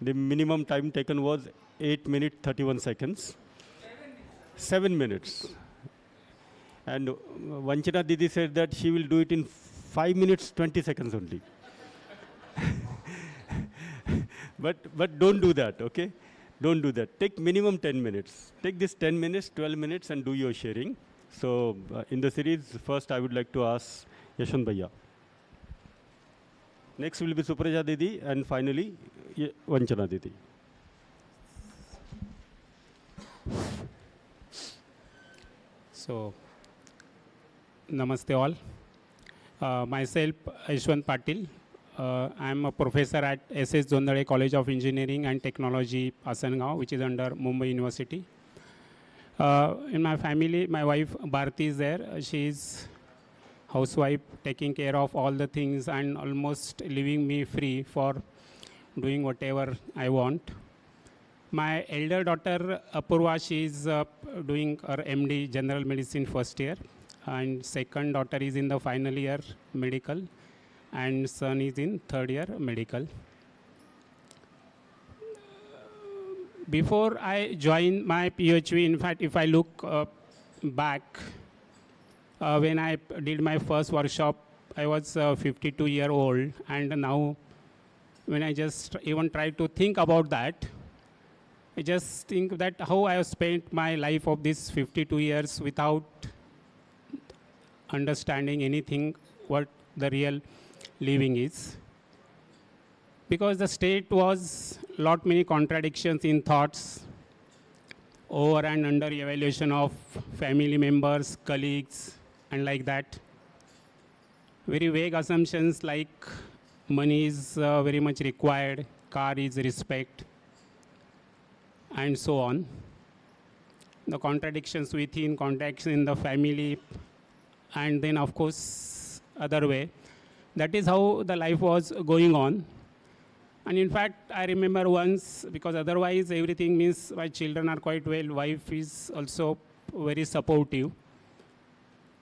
The minimum time taken was 8 minutes 31 seconds. 7 minutes. And Vanchana Didi said that she will do it in 5 minutes 20 seconds only. but don't do that, okay? Don't do that. Take minimum 10 minutes. Take this 10 minutes, 12 minutes and do your sharing. So in the series, first I would like to ask Yashwant Bhaiya. Next will be Supraja Didi and finally Vanchana Didi. So, namaste all. Myself, Yashwant Patil. I am a professor at S.S. Zondale College of Engineering and Technology, Asangaon, which is under Mumbai University. In my family, my wife Bharti is there. She is housewife, taking care of all the things and almost leaving me free for doing whatever I want. My elder daughter Apurva, she is doing her MD General Medicine first year, and second daughter is in the final year medical, and son is in third year medical. Before I joined my PhD, in fact, if I look back, when I did my first workshop, I was 52-year-old, and now when I just even try to think about that, I just think that how I have spent my life of these 52 years without understanding anything what the real living is. Because the state was lot many contradictions in thoughts, over and under evaluation of family members, colleagues, and like that. Very vague assumptions like money is very much required, car is respect, and so on. The contradictions within, contradictions in the family, and then of course other way. That is how the life was going on. And in fact, I remember once, because otherwise everything means my children are quite well, wife is also very supportive.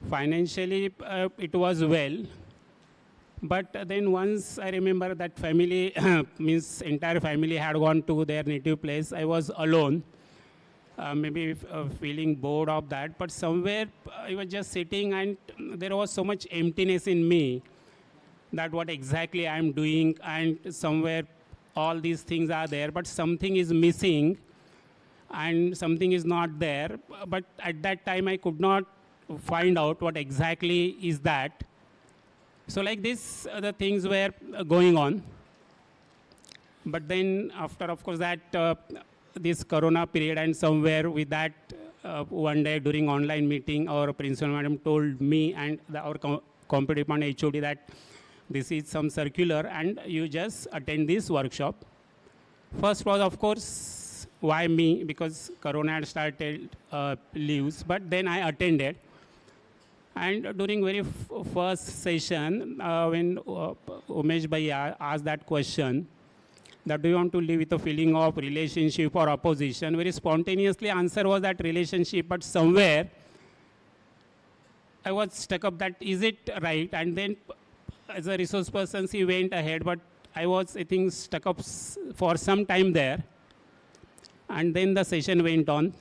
Financially, it was well. But then once I remember that family, means entire family had gone to their native place, I was alone. Maybe feeling bored of that, but somewhere I was just sitting and there was so much emptiness in me that what exactly I am doing, and somewhere all these things are there, but something is missing and something is not there. But at that time I could not find out what exactly is that. So like this, the things were going on. But then after, of course, that this corona period, and somewhere with that, one day during online meeting, our principal madam told me and our computer department HOD that this is some circular and you just attend this workshop. First was, of course, why me? Because corona had started leaves, but then I attended. And during very first session, when Umesh Bhaiya asked that question, that do you want to live with a feeling of relationship or opposition, very spontaneously answer was that relationship, but somewhere I was stuck up that is it right? And then as a resource person, he went ahead, but I was, I think, stuck up for some time there. And then the session went on.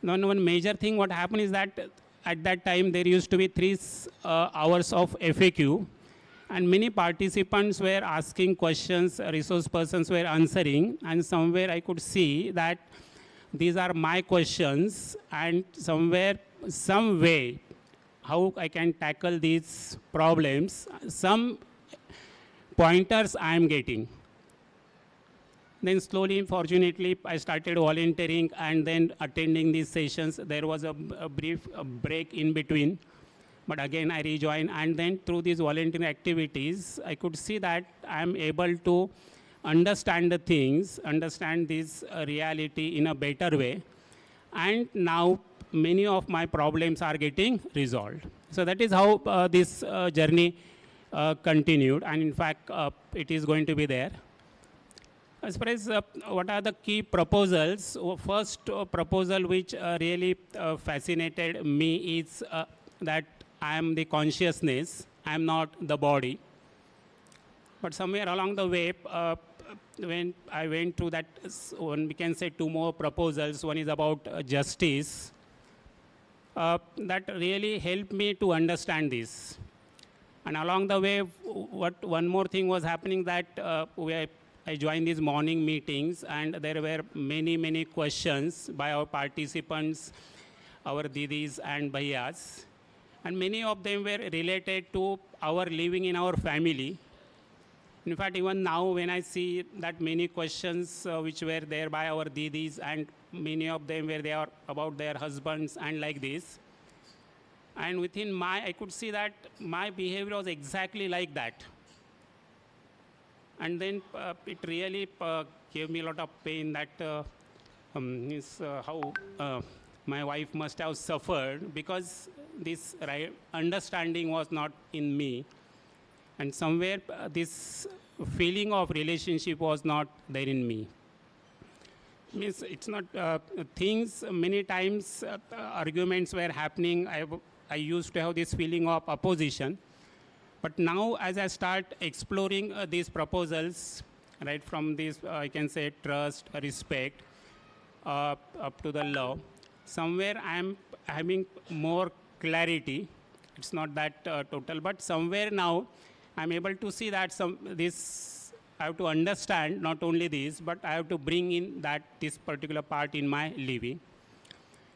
Now, one major thing what happened is that at that time there used to be 3 hours of FAQ, and many participants were asking questions, resource persons were answering, and somewhere I could see that these are my questions, and somewhere, some way, how I can tackle these problems, some pointers I am getting. Then slowly, fortunately, I started volunteering and then attending these sessions. There was a brief break in between, but again I rejoined. And then through these volunteering activities, I could see that I am able to understand the things, understand this reality in a better way. And now many of my problems are getting resolved. So that is how this journey continued. And in fact, it is going to be there. As far as what are the key proposals, first proposal which really fascinated me is that I am the consciousness, I am not the body. But somewhere along the way, when I went through that, one we can say two more proposals. One is about justice. That really helped me to understand this. And along the way, what one more thing was happening that I joined these morning meetings, and there were many questions by our participants, our didis and bhaiyas, and many of them were related to our living in our family. In fact, even now when I see that many questions which were there by our didis, and many of them were there about their husbands and like this. And within I could see that my behavior was exactly like that. And then it really gave me a lot of pain that how my wife must have suffered, because this understanding was not in me. And somewhere this feeling of relationship was not there in me. Means it's not things, many times arguments were happening. I used to have this feeling of opposition. But now as I start exploring these proposals, right from this, I can say trust, respect, up to the love, somewhere I'm having more clarity. It's not that total, but somewhere now I'm able to see that this I have to understand not only this, but I have to bring in that this particular part in my living.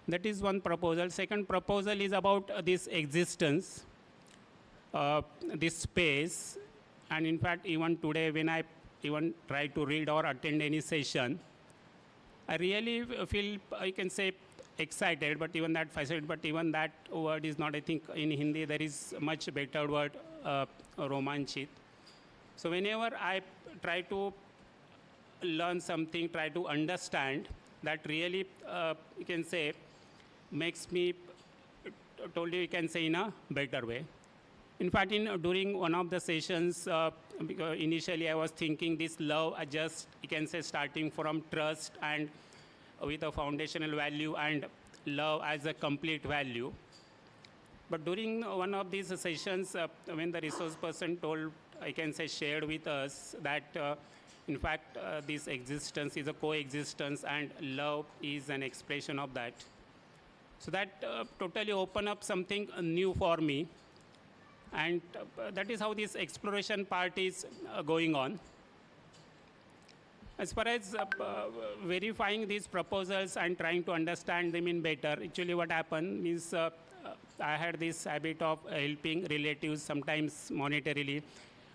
That is one proposal. Second proposal is about this existence, this space. And in fact, even today when I even try to read or attend any session, I really feel, I can say, excited, but even that fascinated, but even that word is not, I think in Hindi there is much better word, romanchit. So whenever I try to learn something, try to understand, that really, you can say, makes me, totally you can say, in a better way. In fact, during one of the sessions, because initially I was thinking this love, I just, you can say, starting from trust and with a foundational value and love as a complete value. But during one of these sessions, when the resource person told, I can say, shared with us that in fact this existence is a coexistence and love is an expression of that. So that totally opened up something new for me. And that is how this exploration part is going on. As far as verifying these proposals and trying to understand them in better, actually what happened is I had this habit of helping relatives, sometimes monetarily,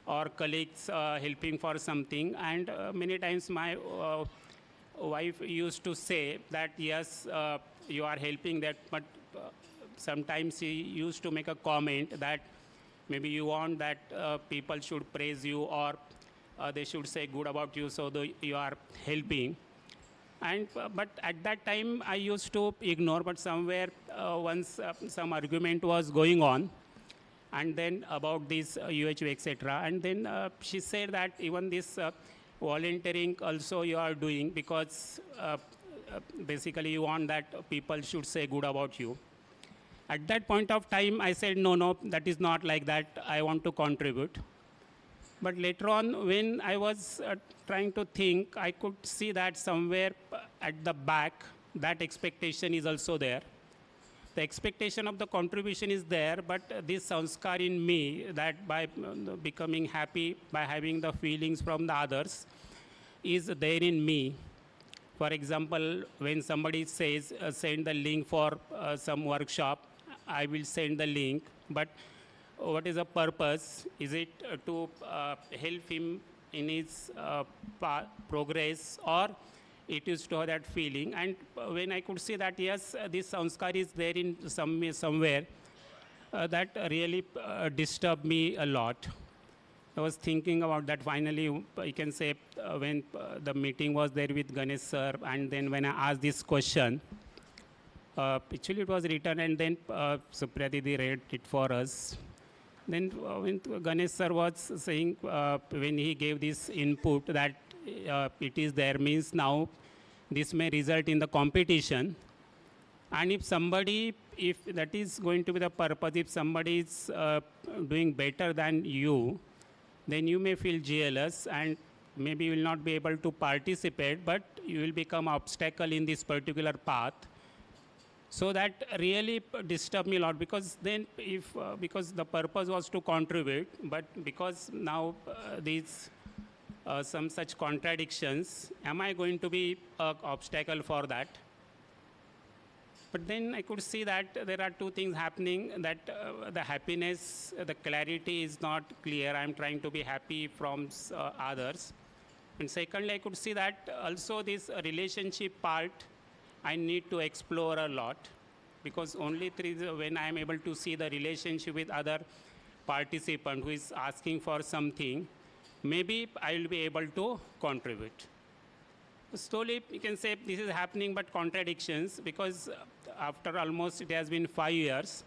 or colleagues helping for something. And many times my wife used to say that, yes, you are helping that, but sometimes she used to make a comment that maybe you want that people should praise you, or they should say good about you, so you are helping. And but at that time I used to ignore, but somewhere once some argument was going on, and then about this UHV, etc. And then she said that even this volunteering also you are doing because basically you want that people should say good about you. At that point of time, I said, no, that is not like that. I want to contribute. But later on, when I was trying to think, I could see that somewhere at the back, that expectation is also there. The expectation of the contribution is there, but this sanskar in me, that by becoming happy, by having the feelings from the others, is there in me. For example, when somebody says, send the link for some workshop, I will send the link, but what is the purpose? Is it to help him in his progress, or it is to have that feeling? And when I could see that, yes, this sanskar is there in somewhere, that really disturbed me a lot. I was thinking about that. Finally, I can say when the meeting was there with Ganesh sir, and then when I asked this question, actually it was written, and then Supraja Didi read it for us. Then when Ganesh sir was saying, when he gave this input that it is there, means now this may result in the competition. And if somebody, if that is going to be the purpose, if somebody is doing better than you, then you may feel jealous, and maybe you will not be able to participate, but you will become obstacle in this particular path. So that really disturbed me a lot, because then if, because the purpose was to contribute, but because now these some such contradictions, am I going to be an obstacle for that? But then I could see that there are two things happening, that the happiness, the clarity is not clear. I'm trying to be happy from others. And secondly, I could see that also this relationship part, I need to explore a lot, because only through when I'm able to see the relationship with other participant who is asking for something, maybe I will be able to contribute. Slowly, you can say this is happening, but contradictions, because after almost it has been 5 years,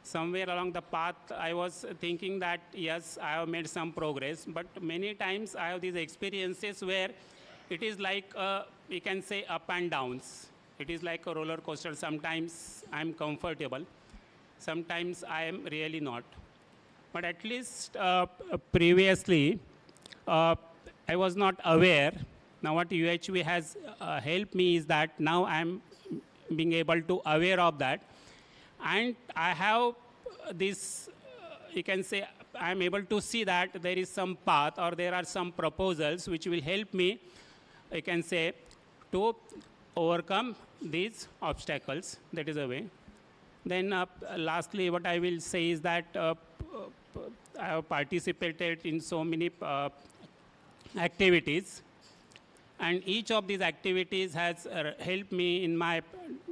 somewhere along the path, I was thinking that, yes, I have made some progress, but many times I have these experiences where it is like, you can say, up and downs. It is like a roller coaster. Sometimes I'm comfortable, sometimes I am really not. But at least previously, I was not aware. Now what UHV has helped me is that now I'm being able to aware of that. And I have this, you can say, I'm able to see that there is some path, or there are some proposals which will help me, you can say, to overcome these obstacles. That is a way. Then lastly, what I will say is that I have participated in so many activities, and each of these activities has helped me in my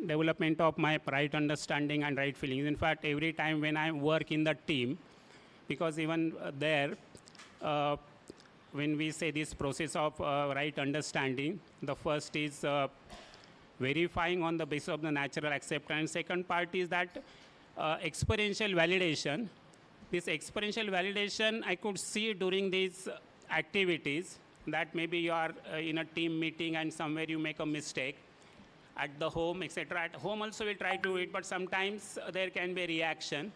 development of my right understanding and right feelings. In fact, every time when I work in the team, because even there, when we say this process of right understanding, the first is verifying on the basis of the natural acceptance. Second part is that experiential validation. This experiential validation I could see during these activities, that maybe you are in a team meeting and somewhere you make a mistake at the home, etc. At home also we try to do it, but sometimes there can be a reaction.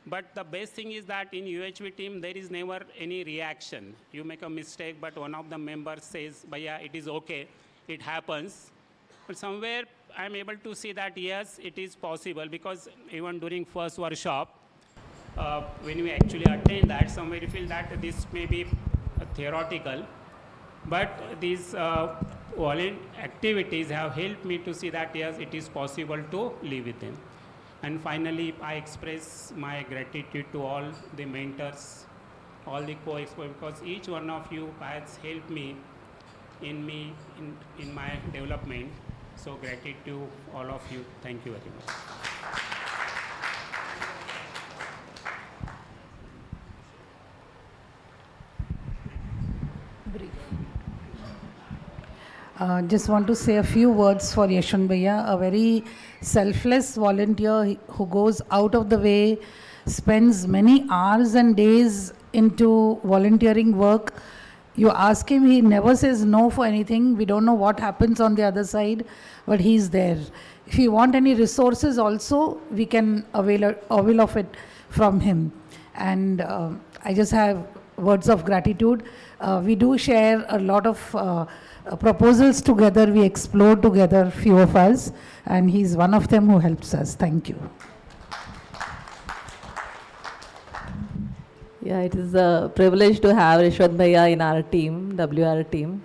But the best thing is that in UHV team, there is never any reaction. You make a mistake, but one of the members says, "Bhaiya, it is okay, it happens." But somewhere I'm able to see that, yes, it is possible, because even during first workshop, when we actually attend that, somewhere you feel that this may be theoretical, but these activities have helped me to see that, yes, it is possible to live with them. And finally, I express my gratitude to all the mentors, all the co-experts, because each one of you has helped me in my development. So gratitude to all of you. Thank you very much. Just want to say a few words for Yashwant Bhaiya, a very selfless volunteer who goes out of the way, spends many hours and days into volunteering work. You ask him, he never says no for anything. We don't know what happens on the other side, but he's there. If you want any resources also, we can avail of it from him. And I just have words of gratitude. We do share a lot of proposals together. We explore together, few of us, and he's one of them who helps us. Thank you. Yeah, it is a privilege to have Yashwant Bhaiya in our team, WR team.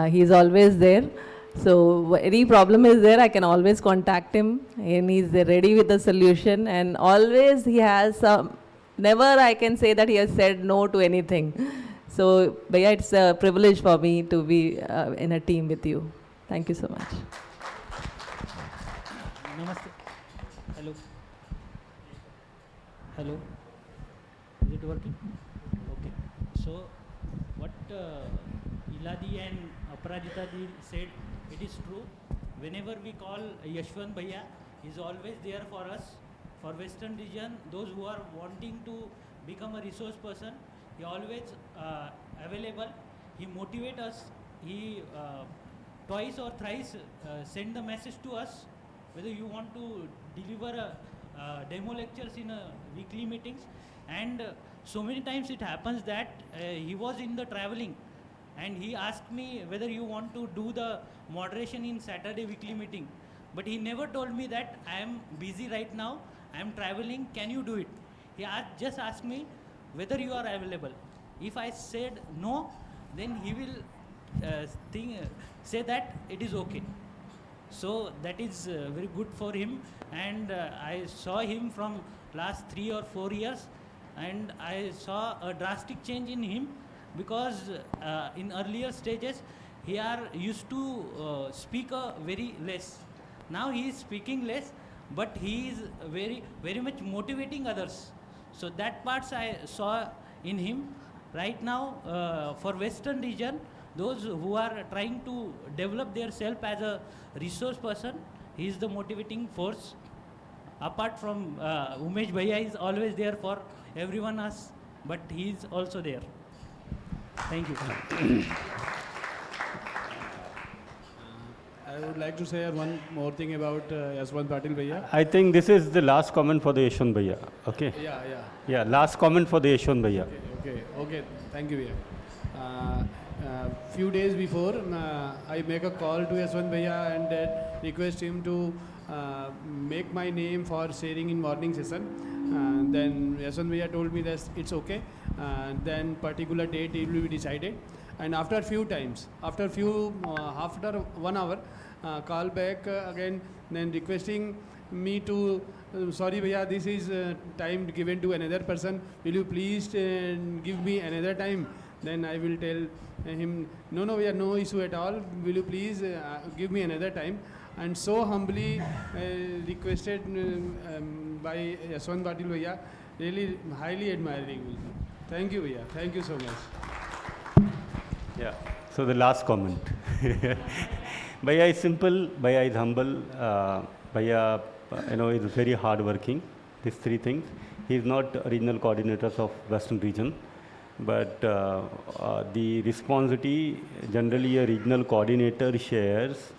He's always there. So any problem is there, I can always contact him, and he's ready with the solution. And always he has some, never I can say that he has said no to anything. So Bhaiya, it's a privilege for me to be in a team with you. Thank you so much. Namaste. Hello. Hello. Is it working? Okay. So, what Iladi and Aparajita said, it is true. Whenever we call Yashwant Bhaiya, he is always there for us. For Western region, those who are wanting to become a resource person, he always available. He motivate us. He twice or thrice send the message to us whether you want to deliver demo lectures in weekly meetings. And so many times it happens that he was in the traveling and he asked me whether you want to do the moderation in Saturday weekly meeting. But he never told me that I am busy right now, I am traveling, can you do it? He just asked me whether you are available. If I said no, then he will say that it is okay. So that is very good for him, and I saw him from last 3 or 4 years, and I saw a drastic change in him, because in earlier stages he used to speak very less. Now he is speaking less, but he is very much motivating others. So that parts I saw in him. Right now, for Western region, those who are trying to develop their self as a resource person, he is the motivating force. Apart from Umesh Bhaiya is always there for everyone else, but he is also there. Thank you. I would like to say one more thing about Yashwant Patil Bhaiya. I think this is the last comment for the Yashwant Bhaiya. Okay? Yeah. Yeah, last comment for the Yashwant Bhaiya. Okay. Thank you, Bhaiya. Few days before, I make a call to Yashwant Bhaiya and request him to make my name for sharing in morning session. Then Yashwant Bhaiya told me that it's okay. Then particular date it will be decided. And after 1 hour, call back again, then requesting me to, sorry Bhaiya, this is time given to another person. Will you please give me another time? Then I will tell him, no Bhaiya, no issue at all. Will you please give me another time? And so humbly requested by Yashwant Patil Bhaiya, really highly admiring. Thank you Bhaiya, thank you so much. Yeah. So the last comment. Bhaiya is simple, Bhaiya is humble, Bhaiya is very hardworking. These 3 things. He is not regional coordinators of Western region, but the responsibility generally a regional coordinator shares,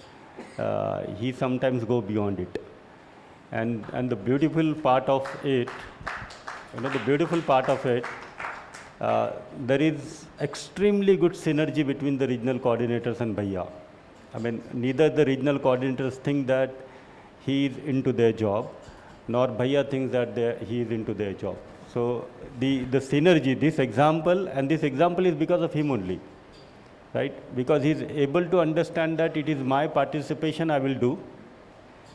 he sometimes go beyond it. And the beautiful part of it, there is extremely good synergy between the regional coordinators and Bhaiya. I mean, neither the regional coordinators think that he is into their job, nor Bhaiya thinks that he is into their job. So the synergy, this example is because of him only, right? Because he is able to understand that it is my participation I will do.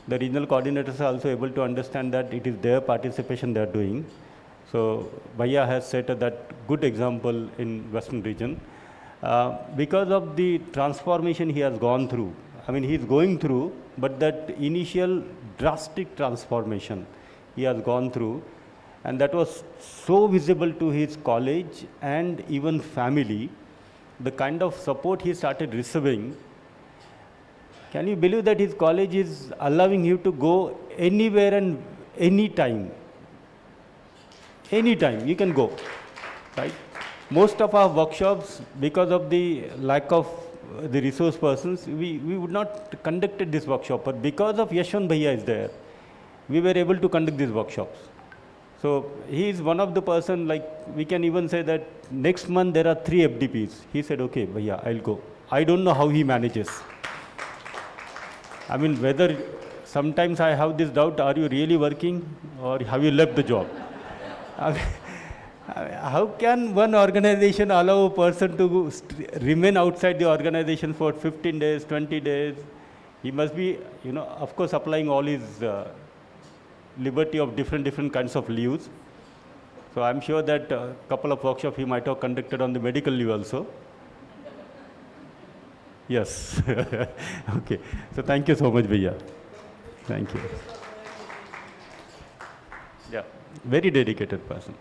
The regional coordinators are also able to understand that it is their participation they are doing. So Bhaiya has set that good example in Western region. Because of the transformation he has gone through, I mean he is going through, but that initial drastic transformation he has gone through, and that was so visible to his college and even family, the kind of support he started receiving. Can you believe that his college is allowing him to go anywhere and anytime? Anytime you can go, right? Most of our workshops, because of the lack of the resource persons, we would not conducted this workshop, but because of Yashwant Bhaiya is there, we were able to conduct these workshops. So he is one of the person, like we can even say that next month there are 3 FDPs. He said, okay, Bhaiya, I'll go. I don't know how he manages. I mean, whether sometimes I have this doubt, are you really working or have you left the job? How can one organization allow a person to remain outside the organization for 15 days, 20 days? He must be, of course, applying all his liberty of different kinds of leaves. So I'm sure that a couple of workshops he might have conducted on the medical leave also. Yes. Okay. So thank you so much, Bhaiya. Thank you. Yeah. Very dedicated person.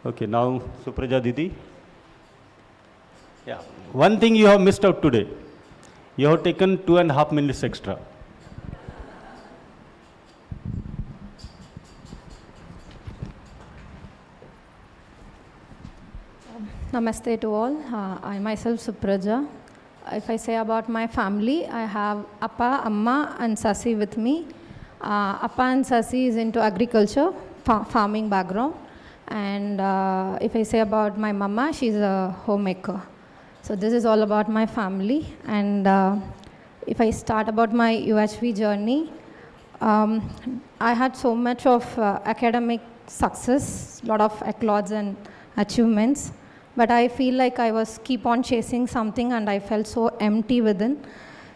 Okay, now Supraja Didi. Yeah. One thing you have missed out today. You have taken 2.5 minutes extra. Namaste to all. I myself Supraja. If I say about my family, I have Appa, Amma and Sasi with me. Appa and Sasi is into agriculture, farming background. And if I say about my mama, she's a homemaker. So this is all about my family. And if I start about my UHV journey, I had so much of academic success, lot of accolades and achievements, but I feel like I was keep on chasing something and I felt so empty within.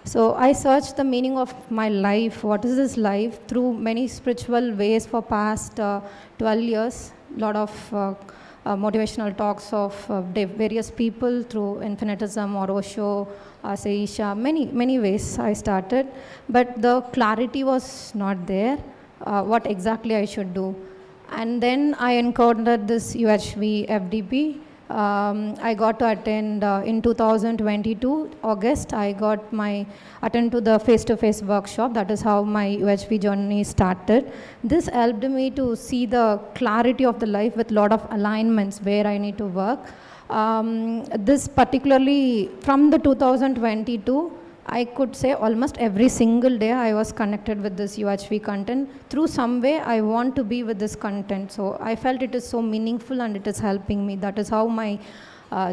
So I searched the meaning of my life. What is this life? Through many spiritual ways for past 12 years, lot of motivational talks of various people through infinitism or Osho, Seisha, many ways I started, but the clarity was not there, what exactly I should do. And then I encountered this UHV FDP. I got to attend in 2022 August. I got attend to the face-to-face workshop. That is how my UHV journey started. This helped me to see the clarity of the life with lot of alignments where I need to work. This particularly from the 2022, I could say almost every single day I was connected with this UHV content. Through some way, I want to be with this content. So I felt it is so meaningful and it is helping me. That is how my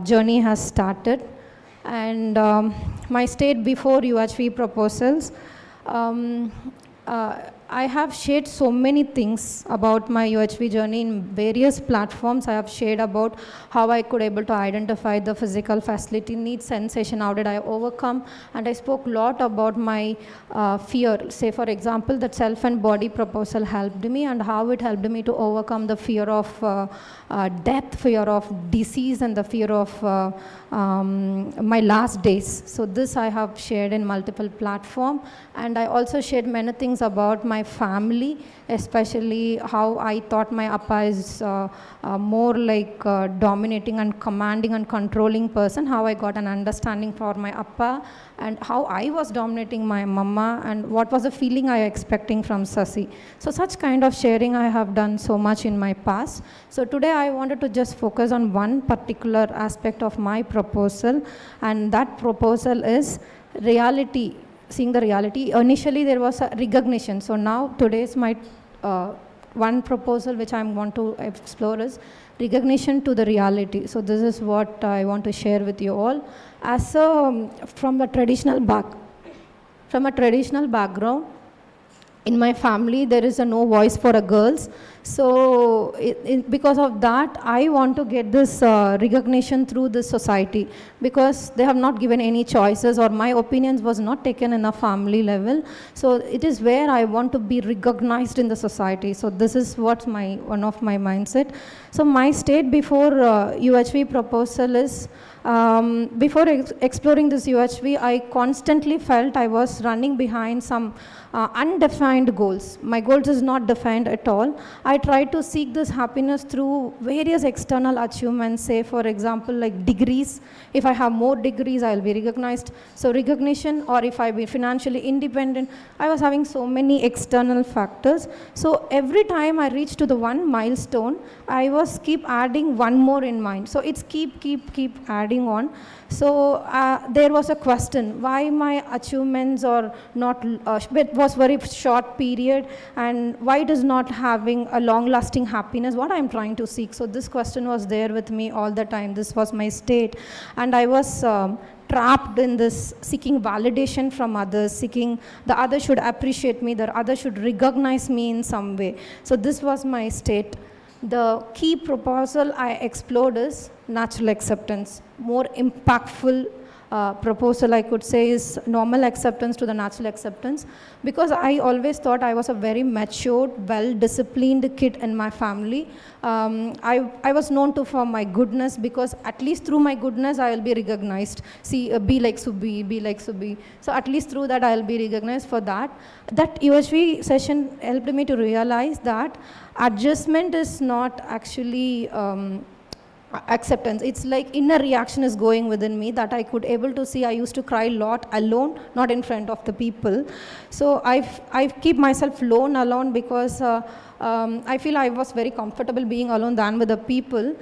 journey has started. And my state before UHV proposals, I have shared so many things about my UHV journey in various platforms. I have shared about how I could able to identify the physical facility needs, sensation, how did I overcome, and I spoke a lot about my fear. Say for example, that self and body proposal helped me and how it helped me to overcome the fear of death, fear of disease, and the fear of my last days. So this I have shared in multiple platforms, and I also shared many things about my family, especially how I thought my appa is more like dominating and commanding and controlling person, how I got an understanding for my appa, and how I was dominating my mama, and what was the feeling I expecting from Sasi. So such kind of sharing I have done so much in my past. So today I wanted to just focus on one particular aspect of my proposal, and that proposal is reality, seeing the reality. Initially there was a recognition. So now today's my one proposal which I want to explore is recognition to the reality. So this is what I want to share with you all. As from a traditional background, in my family there is no voice for girls. So because of that, I want to get this recognition through this society, because they have not given any choices, or my opinions was not taken in a family level. So it is where I want to be recognized in the society. So this is what one of my mindset. So my state before UHV proposal is, before exploring this UHV, I constantly felt I was running behind some undefined goals. My goals is not defined at all. I try to seek this happiness through various external achievements, say for example like degrees. If I have more degrees, I will be recognized. So recognition, or if I be financially independent, I was having so many external factors. So every time I reach to the one milestone, I was keep adding one more in mind. So it's keep adding on. So there was a question, why my achievements are not, it was very short period, and why it is not having a long lasting happiness, what I'm trying to seek. So this question was there with me all the time. This was my state, and I was trapped in this seeking validation from others, seeking the other should appreciate me, the other should recognize me in some way. So this was my state. The key proposal I explored is natural acceptance. More impactful proposal I could say is normal acceptance to the natural acceptance, because I always thought I was a very matured, well-disciplined kid in my family. I was known for my goodness, because at least through my goodness I will be recognized. See, be like Subhi, be like Subhi. So at least through that I will be recognized for that. That UHV session helped me to realize that adjustment is not actually acceptance. It's like inner reaction is going within me that I could able to see. I used to cry a lot alone, not in front of the people. So I keep myself alone because I feel I was very comfortable being alone than with the people.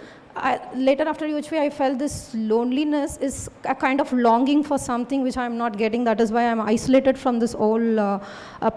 Later after UHV, I felt this loneliness is a kind of longing for something which I'm not getting. That is why I'm isolated from this whole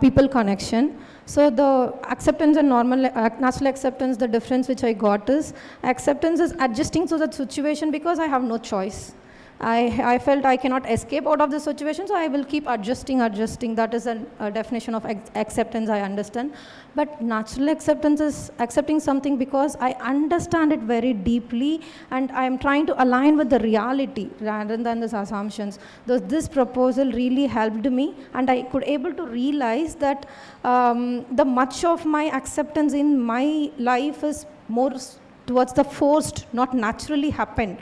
people connection. So the acceptance and normal, natural acceptance, the difference which I got is, acceptance is adjusting to that situation because I have no choice. I felt I cannot escape out of the situation, so I will keep adjusting. That is a definition of acceptance, I understand. But natural acceptance is accepting something because I understand it very deeply and I am trying to align with the reality rather than these assumptions. This proposal really helped me, and I could able to realize that the much of my acceptance in my life is more towards the forced, not naturally happened.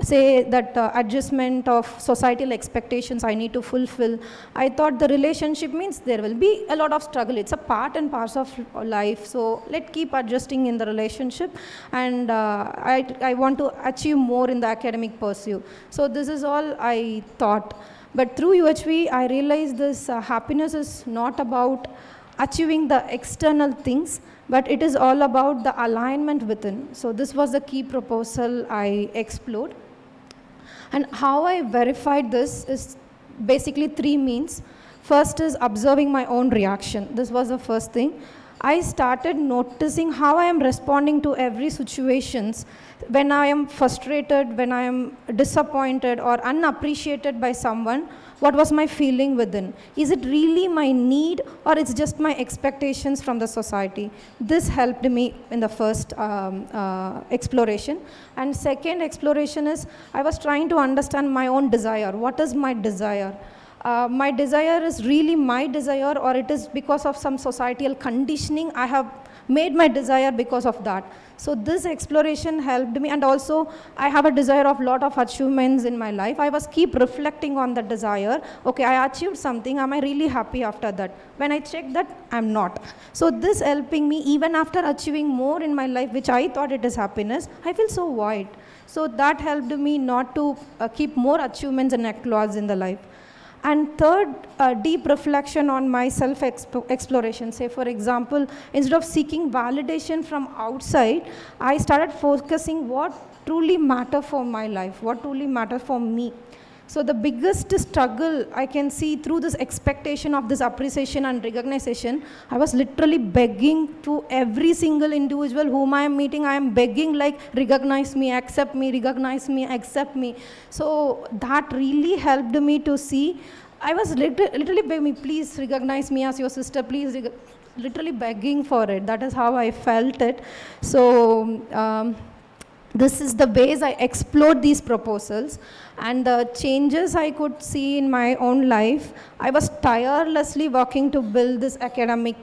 Say that adjustment of societal expectations I need to fulfill. I thought the relationship means there will be a lot of struggle. It's a part and parcel of life. So let's keep adjusting in the relationship. And I want to achieve more in the academic pursuit. So this is all I thought. But through UHV, I realized this happiness is not about achieving the external things, but it is all about the alignment within. So this was the key proposal I explored. And how I verified this is basically 3 means. First is observing my own reaction. This was the first thing. I started noticing how I am responding to every situations. When I am frustrated, when I am disappointed or unappreciated by someone, what was my feeling within? Is it really my need or it's just my expectations from the society? This helped me in the first exploration. And second exploration is I was trying to understand my own desire. What is my desire? My desire is really my desire, or it is because of some societal conditioning I have made my desire because of that. So this exploration helped me, and also I have a desire of lot of achievements in my life. I was keep reflecting on the desire. Okay, I achieved something. Am I really happy after that? When I check that, I'm not. So this helping me even after achieving more in my life, which I thought it is happiness, I feel so void. So that helped me not to keep more achievements and accolades in the life. And third, deep reflection on my self-exploration. Say, for example, instead of seeking validation from outside, I started focusing what truly matters for my life, what truly matters for me. So the biggest struggle I can see through this expectation of this appreciation and recognition, I was literally begging to every single individual whom I am meeting, I am begging like, recognize me, accept me, recognize me, accept me. So that really helped me to see. I was literally begging me, please recognize me as your sister, please, literally begging for it. That is how I felt it. So this is the ways I explored these proposals, and the changes I could see in my own life. I was tirelessly working to build this academic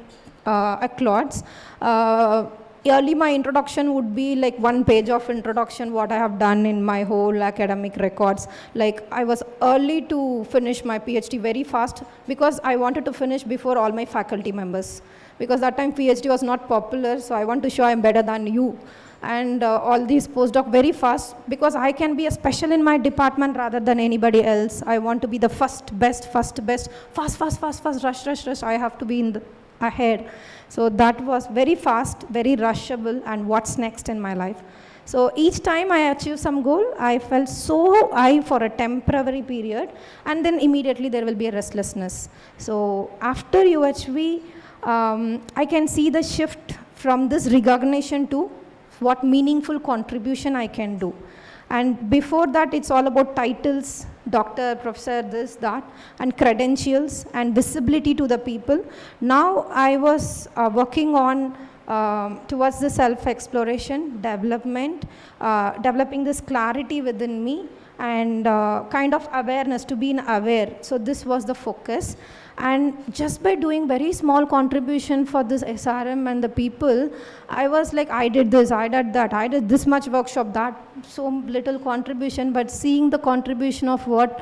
accolades. Early my introduction would be like 1 page of introduction, what I have done in my whole academic records. Like I was early to finish my PhD very fast because I wanted to finish before all my faculty members. Because that time PhD was not popular, so I want to show I'm better than you. And all these postdoc very fast, because I can be a special in my department rather than anybody else. I want to be the first best, fast, rush. I have to be in the ahead. So that was very fast, very rushable, and what's next in my life. So each time I achieve some goal, I felt so high for a temporary period, and then immediately there will be a restlessness. So after UHV, I can see the shift from this recognition to what meaningful contribution I can do. And before that, it's all about titles, doctor, professor, this, that, and credentials and visibility to the people. Now I was working on towards the self-exploration, development, developing this clarity within me, and kind of awareness, to be aware. So this was the focus. And just by doing very small contribution for this SRM and the people, I was like, I did this, I did that, I did this much workshop, that, so little contribution, but seeing the contribution of what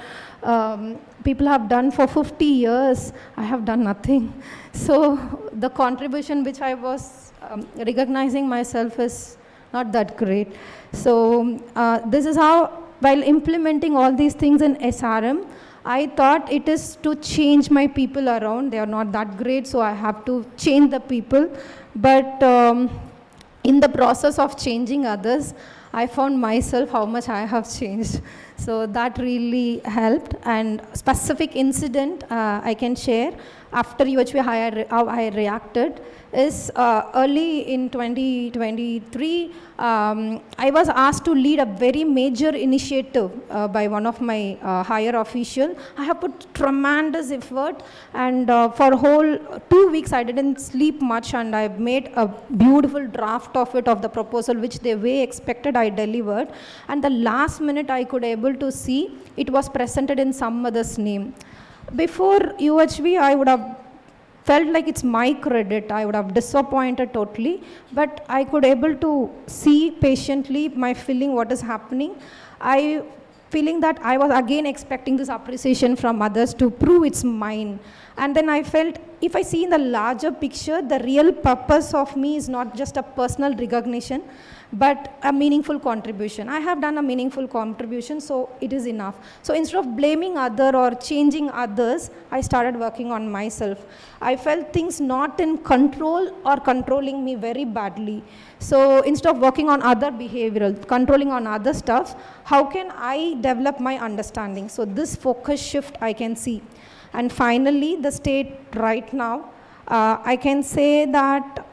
people have done for 50 years, I have done nothing. So the contribution which I was recognizing myself is not that great. So this is how, while implementing all these things in SRM, I thought it is to change my people around. They are not that great, so I have to change the people. But in the process of changing others, I found myself how much I have changed. So that really helped. And specific incident I can share after UHV how I reacted is early in 2023, I was asked to lead a very major initiative by one of my higher official. I have put tremendous effort, and for whole 2 weeks I didn't sleep much, and I made a beautiful draft of it, of the proposal, which they way expected I delivered. And the last minute I could able to see it was presented in some other's name. Before UHV, I would have felt like it's my credit. I would have disappointed totally, but I could able to see patiently my feeling what is happening. I feeling that I was again expecting this appreciation from others to prove it's mine. And then I felt, if I see in the larger picture, the real purpose of me is not just a personal recognition, but a meaningful contribution. I have done a meaningful contribution, so it is enough. So instead of blaming other or changing others, I started working on myself. I felt things not in control or controlling me very badly. So instead of working on other behavioral, controlling on other stuff, how can I develop my understanding? So this focus shift I can see. And finally, the state right now, I can say that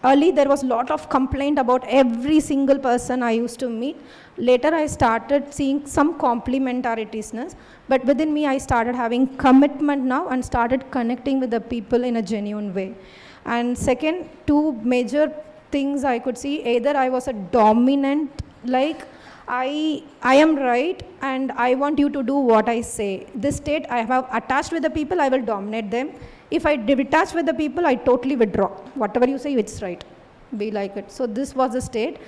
early there was a lot of complaint about every single person I used to meet. Later I started seeing some complementarities, but within me I started having commitment now and started connecting with the people in a genuine way. And second, two major things I could see, either I was a dominant, like I am right and I want you to do what I say. This state I have attached with the people, I will dominate them. If I detach with the people, I totally withdraw. Whatever you say, it's right. Be like it. So this was the state.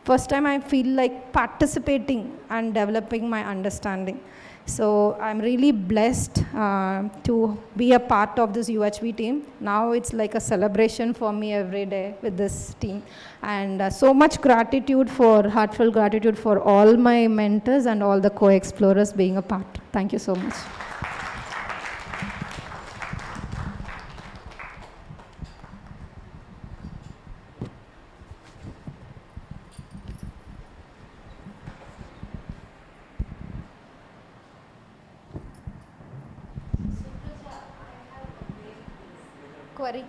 First time I feel like participating and developing my understanding. So I'm really blessed to be a part of this UHV team. Now it's like a celebration for me every day with this team. And so much gratitude heartfelt gratitude for all my mentors and all the co-explorers being a part. Thank you so much. Query.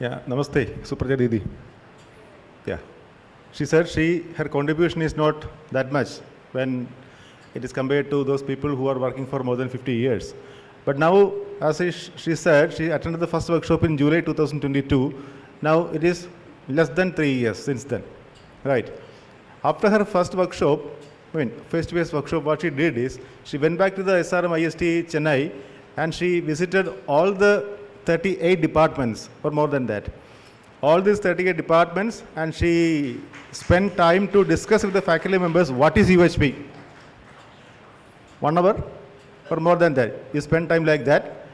Yeah, namaste, Supraja Didi. Yeah, she said her contribution is not that much when it is compared to those people who are working for more than 50 years. But now, as she said, she attended the first workshop in July 2022. Now it is less than 3 years since then, right? After her first workshop, face-to-face workshop, what she did is, she went back to the SRM IST Chennai and she visited all the 38 departments, or more than that. All these 38 departments, and she spent time to discuss with the faculty members what is UHP. 1 hour or more than that. You spend time like that.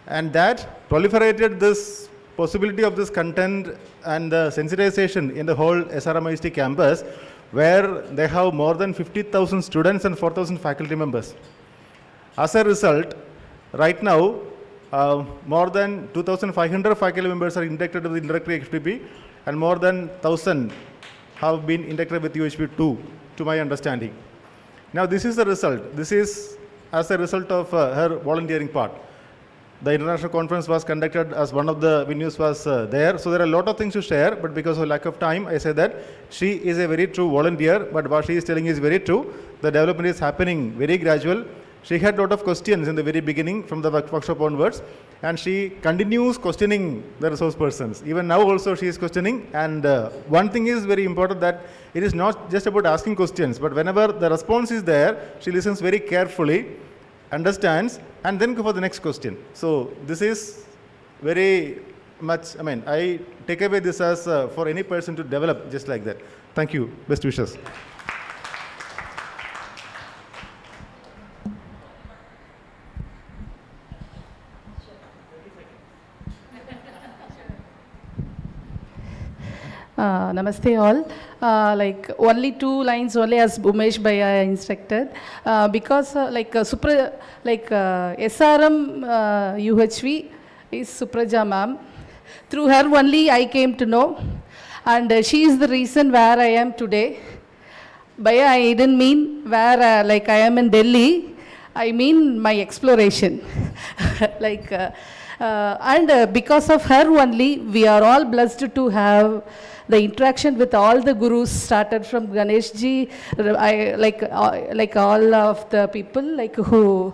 And that proliferated this possibility of this content and the sensitization in the whole SRM IST campus, where they have more than 50,000 students and 4,000 faculty members. As a result, right now, more than 2,500 faculty members are inducted with introductory HPP, and more than 1,000 have been inducted with UHP2, to my understanding. Now, this is the result. This is as a result of her volunteering part. The international conference was conducted as one of the venues was there. So there are a lot of things to share, but because of lack of time, I say that she is a very true volunteer, but what she is telling is very true. The development is happening very gradual. She had a lot of questions in the very beginning from the workshop onwards, and she continues questioning the resource persons. Even now also she is questioning, and one thing is very important, that it is not just about asking questions, but whenever the response is there, she listens very carefully, understands, and then go for the next question. So this is very much, I take away this as for any person to develop just like that. Thank you. Best wishes. Namaste all. Like only 2 lines only as Umesh Bhaiya instructed. Because SRM UHV is Supraja ma'am. Through her only I came to know, and she is the reason where I am today. Bhaiya, I didn't mean where like I am in Delhi. I mean my exploration. like, and because of her only, we are all blessed to have the interaction with all the gurus, started from Ganesh ji, like all of the people like who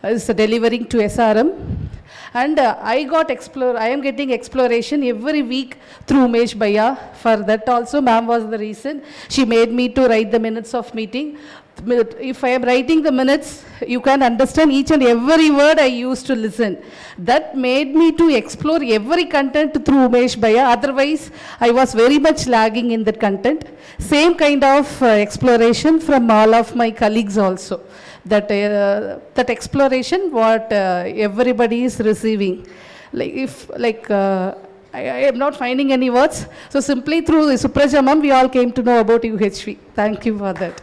is delivering to SRM. And I am getting exploration every week through Umesh Bhaiya. For that also, ma'am was the reason. She made me to write the minutes of meeting. If I am writing the minutes, you can understand each and every word I used to listen. That made me to explore every content through Umesh Bhaiya. Otherwise, I was very much lagging in that content. Same kind of exploration from all of my colleagues also. That exploration, what everybody is receiving. I am not finding any words. So simply through Supraja ma'am, we all came to know about UHV. Thank you for that.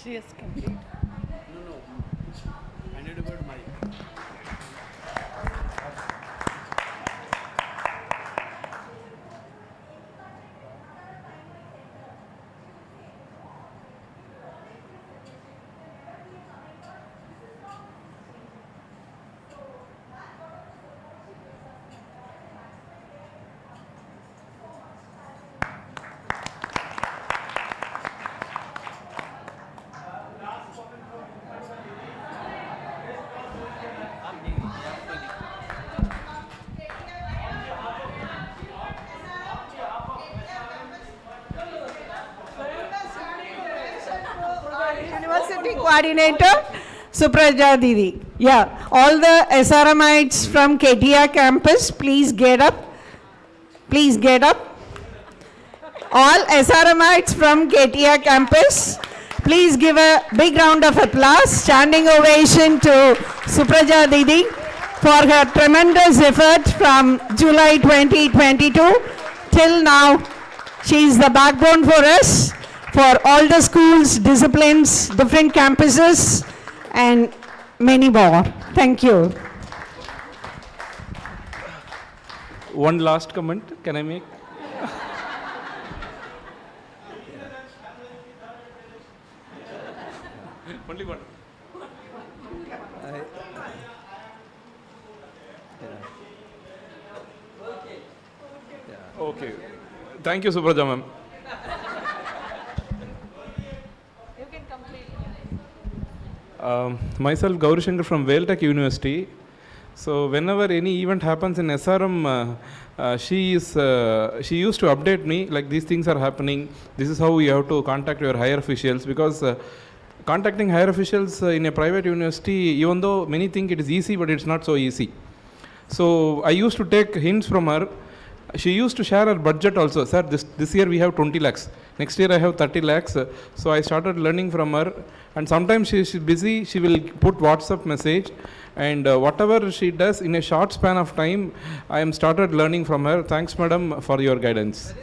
She has complete. No. I need a word mic. University coordinator, Supraja Didi. Yeah, all the SRMites from KTR campus, please get up. Please get up. All SRMites from KTR campus, please give a big round of applause, standing ovation to Supraja Didi for her tremendous effort from July 2022 till now. She is the backbone for us, for all the schools, disciplines, different campuses, and many more. Thank you. One last comment, can I make? Only one. Okay. Thank you, Supraja ma'am. You can complete. Myself, Gauri Shankar from Vailtech University. So whenever any event happens in SRM, she used to update me like these things are happening. This is how you have to contact your higher officials, because contacting higher officials in a private university, even though many think it is easy, but it's not so easy. So I used to take hints from her. She used to share her budget also. Sir, this year we have 20 lakhs. Next year I have 30 lakhs. So I started learning from her. And sometimes she's busy, she will put WhatsApp message. And whatever she does in a short span of time, I am started learning from her. Thanks, madam, for your guidance.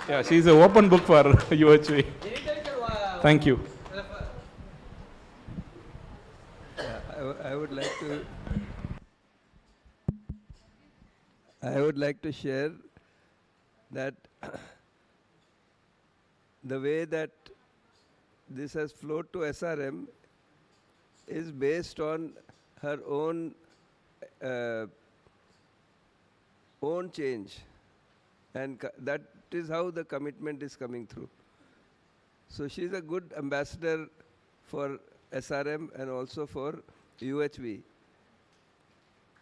Yeah, she's an open book for UHV. Thank you. I would like to share that the way that this has flowed to SRM is based on her own change, and that is how the commitment is coming through. So she is a good ambassador for SRM and also for UHV.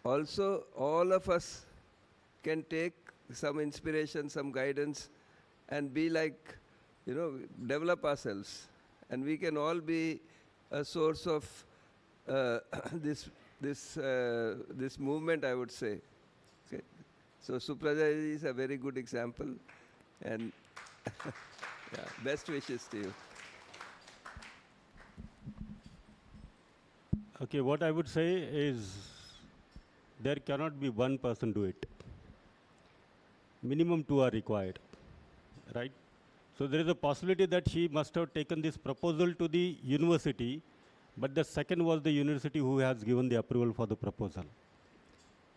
Also, all of us can take some inspiration, some guidance, and be like, develop ourselves. And we can all be a source of this movement, I would say. Okay. So Supraja is a very good example, and yeah, best wishes to you. Okay, what I would say is there cannot be one person do it. Minimum two are required, right? So there is a possibility that she must have taken this proposal to the university, but the second was the university who has given the approval for the proposal.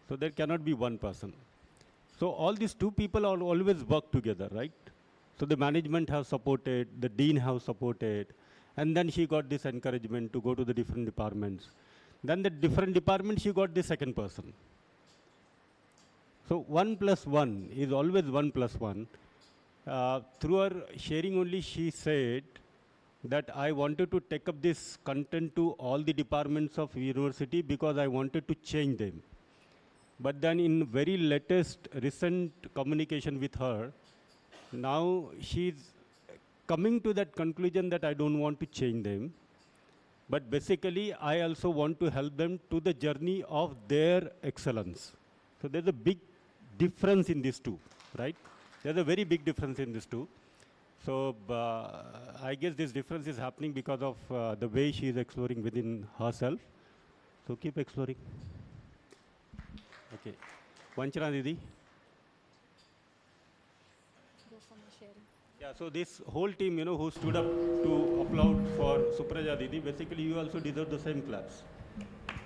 So there cannot be one person. So all these two people are always work together, right? So the management have supported, the dean have supported, and then she got this encouragement to go to the different departments. Then the different department, she got the second person. So 1 + 1 is always 1 + 1. Through her sharing only, she said that I wanted to take up this content to all the departments of university because I wanted to change them. But then in very recent communication with her, now she's coming to that conclusion that I don't want to change them. But basically, I also want to help them to the journey of their excellence. So there's a big difference in these two, right? There's a very big difference in these two. So I guess this difference is happening because of the way she is exploring within herself. So keep exploring. Okay. Vanchana Didi. Yeah, so this whole team, who stood up to applaud for Supraja Didi, basically you also deserve the same claps.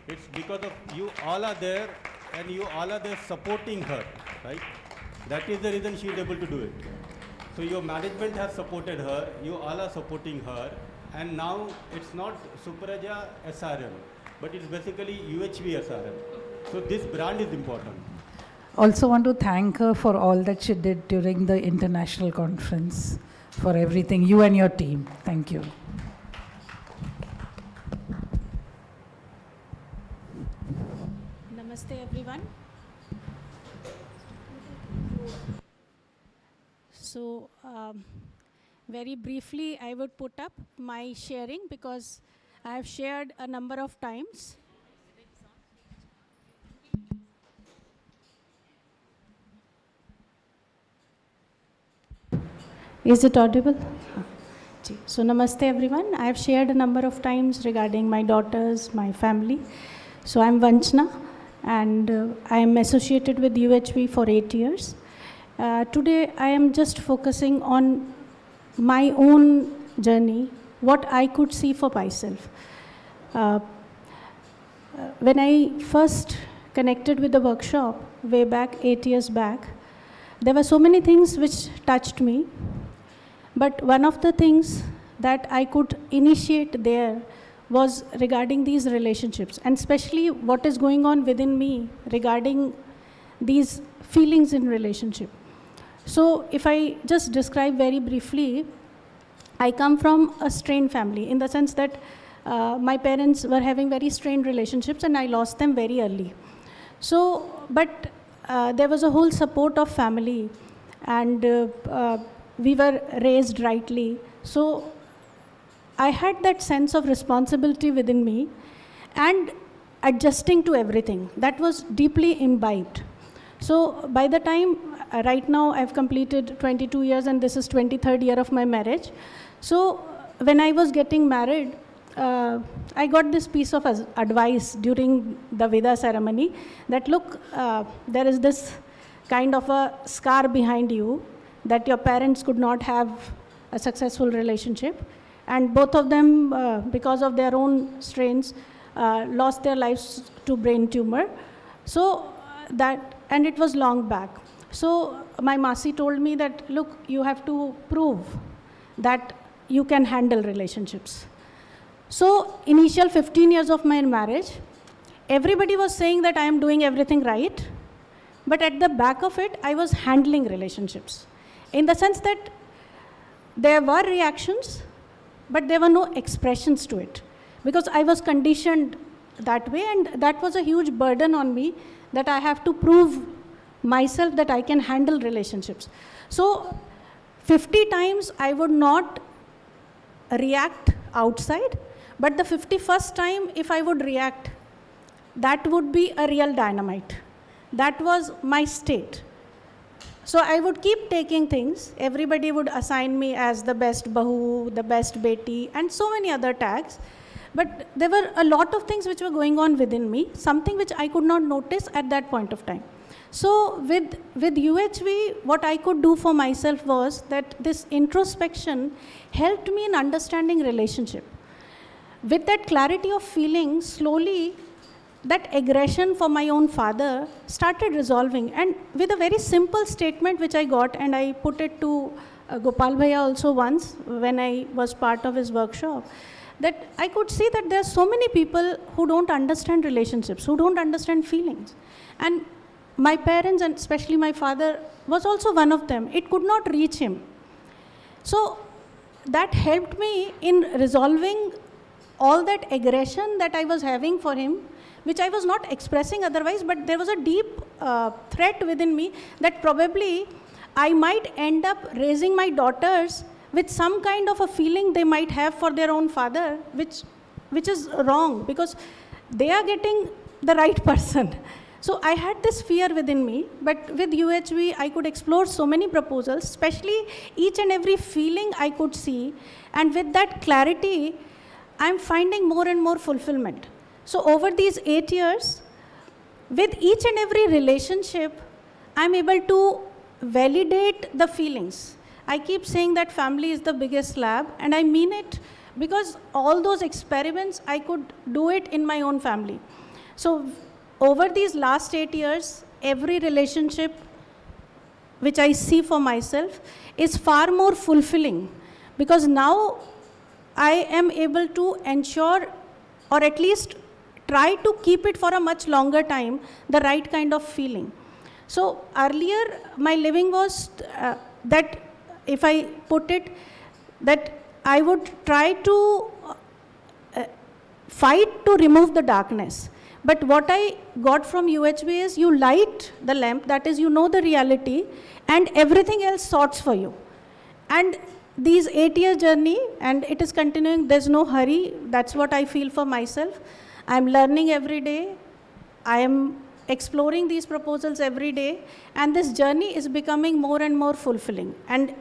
It's because of you all are there and you all are there supporting her, right? That is the reason she is able to do it. So your management has supported her, you all are supporting her, and now it's not Supraja SRM, but it's basically UHV SRM. So this brand is important. Also want to thank her for all that she did during the international conference, for everything, you and your team. Thank you. Namaste everyone. So very briefly I would put up my sharing because I have shared a number of times. Is it audible? So namaste everyone. I have shared a number of times regarding my daughters, my family. So I'm Vanchana and I am associated with UHV for 8 years. Today I am just focusing on my own journey, what I could see for myself. When I first connected with the workshop way back 8 years back, there were so many things which touched me. But one of the things that I could initiate there was regarding these relationships, and especially what is going on within me regarding these feelings in relationship. So if I just describe very briefly, I come from a strained family in the sense that my parents were having very strained relationships and I lost them very early. So, but there was a whole support of family and we were raised rightly. So I had that sense of responsibility within me and adjusting to everything. That was deeply imbibed. So by the time, right now I've completed 22 years and this is 23rd year of my marriage. So when I was getting married, I got this piece of advice during the Vida ceremony that look, there is this kind of a scar behind you that your parents could not have a successful relationship, and both of them, because of their own strains, lost their lives to brain tumor. So and it was long back. So my Masi told me that, look, you have to prove that you can handle relationships. So initial 15 years of my marriage, everybody was saying that I am doing everything right, but at the back of it, I was handling relationships. In the sense that there were reactions, but there were no expressions to it. Because I was conditioned that way, and that was a huge burden on me, that I have to prove myself that I can handle relationships. So 50 times I would not react outside, but the 51st time if I would react, that would be a real dynamite. That was my state. So I would keep taking things. Everybody would assign me as the best bahu, the best beti, and so many other tags. But there were a lot of things which were going on within me, something which I could not notice at that point of time. So with UHV, what I could do for myself was that this introspection helped me in understanding relationship. With that clarity of feeling, slowly that aggression for my own father started resolving. And with a very simple statement which I got, and I put it to Gopal Bhaiya also once when I was part of his workshop, that I could see that there are so many people who don't understand relationships, who don't understand feelings. And my parents, and especially my father, was also one of them. It could not reach him. So that helped me in resolving all that aggression that I was having for him, which I was not expressing otherwise, but there was a deep threat within me that probably I might end up raising my daughters with some kind of a feeling they might have for their own father, which is wrong, because they are getting the right person. So I had this fear within me, but with UHV, I could explore so many proposals, especially each and every feeling I could see. And with that clarity, I'm finding more and more fulfillment. So over these 8 years, with each and every relationship, I'm able to validate the feelings. I keep saying that family is the biggest lab, and I mean it, because all those experiments, I could do it in my own family. So over these last 8 years, every relationship which I see for myself is far more fulfilling, because now I am able to ensure, or at least try to keep it for a much longer time, the right kind of feeling. So earlier, my living was that, if I put it, that I would try to fight to remove the darkness. But what I got from UHV is, you light the lamp, that is, you know the reality, and everything else sorts for you. And these 8-year journey, and it is continuing, there's no hurry, that's what I feel for myself. I'm learning every day, I am exploring these proposals every day, and this journey is becoming more and more fulfilling. And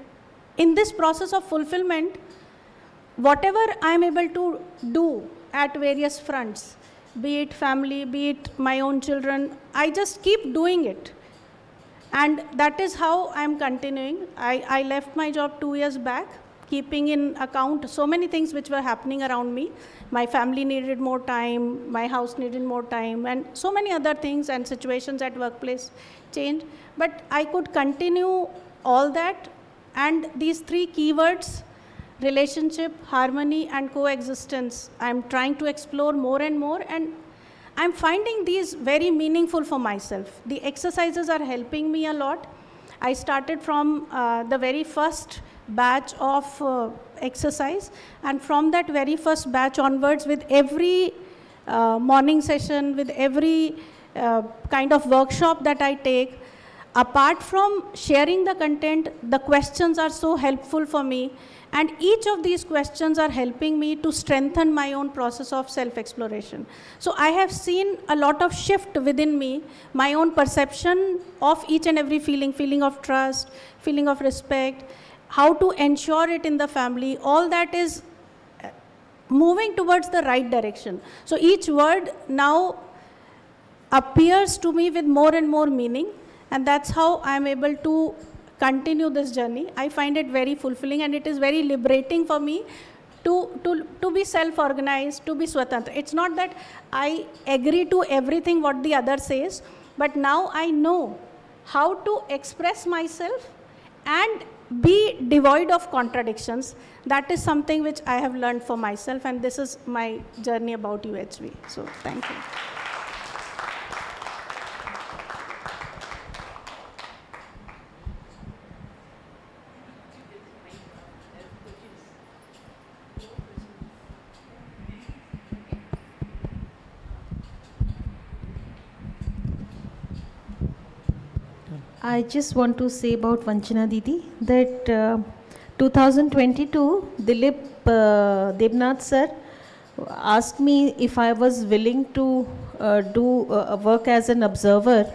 in this process of fulfillment, whatever I'm able to do at various fronts, be it family, be it my own children, I just keep doing it. And that is how I'm continuing. I left my job 2 years back, keeping in account so many things which were happening around me. My family needed more time, my house needed more time, and so many other things and situations at workplace changed. But I could continue all that, and these 3 keywords, relationship, harmony, and coexistence, I'm trying to explore more and more, and I'm finding these very meaningful for myself. The exercises are helping me a lot. I started from the very first batch of exercise, and from that very first batch onwards, with every morning session, with every kind of workshop that I take, apart from sharing the content, the questions are so helpful for me, and each of these questions are helping me to strengthen my own process of self-exploration. So I have seen a lot of shift within me, my own perception of each and every feeling of trust, feeling of respect, how to ensure it in the family, all that is moving towards the right direction. So each word now appears to me with more and more meaning, and that's how I'm able to continue this journey. I find it very fulfilling, and it is very liberating for me to be self-organized, to be swatantra. It's not that I agree to everything what the other says, but now I know how to express myself and be devoid of contradictions. That is something which I have learned for myself, and this is my journey about UHV. So thank you. I just want to say about Vanchana Didi that 2022, Dilip Debnath sir asked me if I was willing to do work as an observer,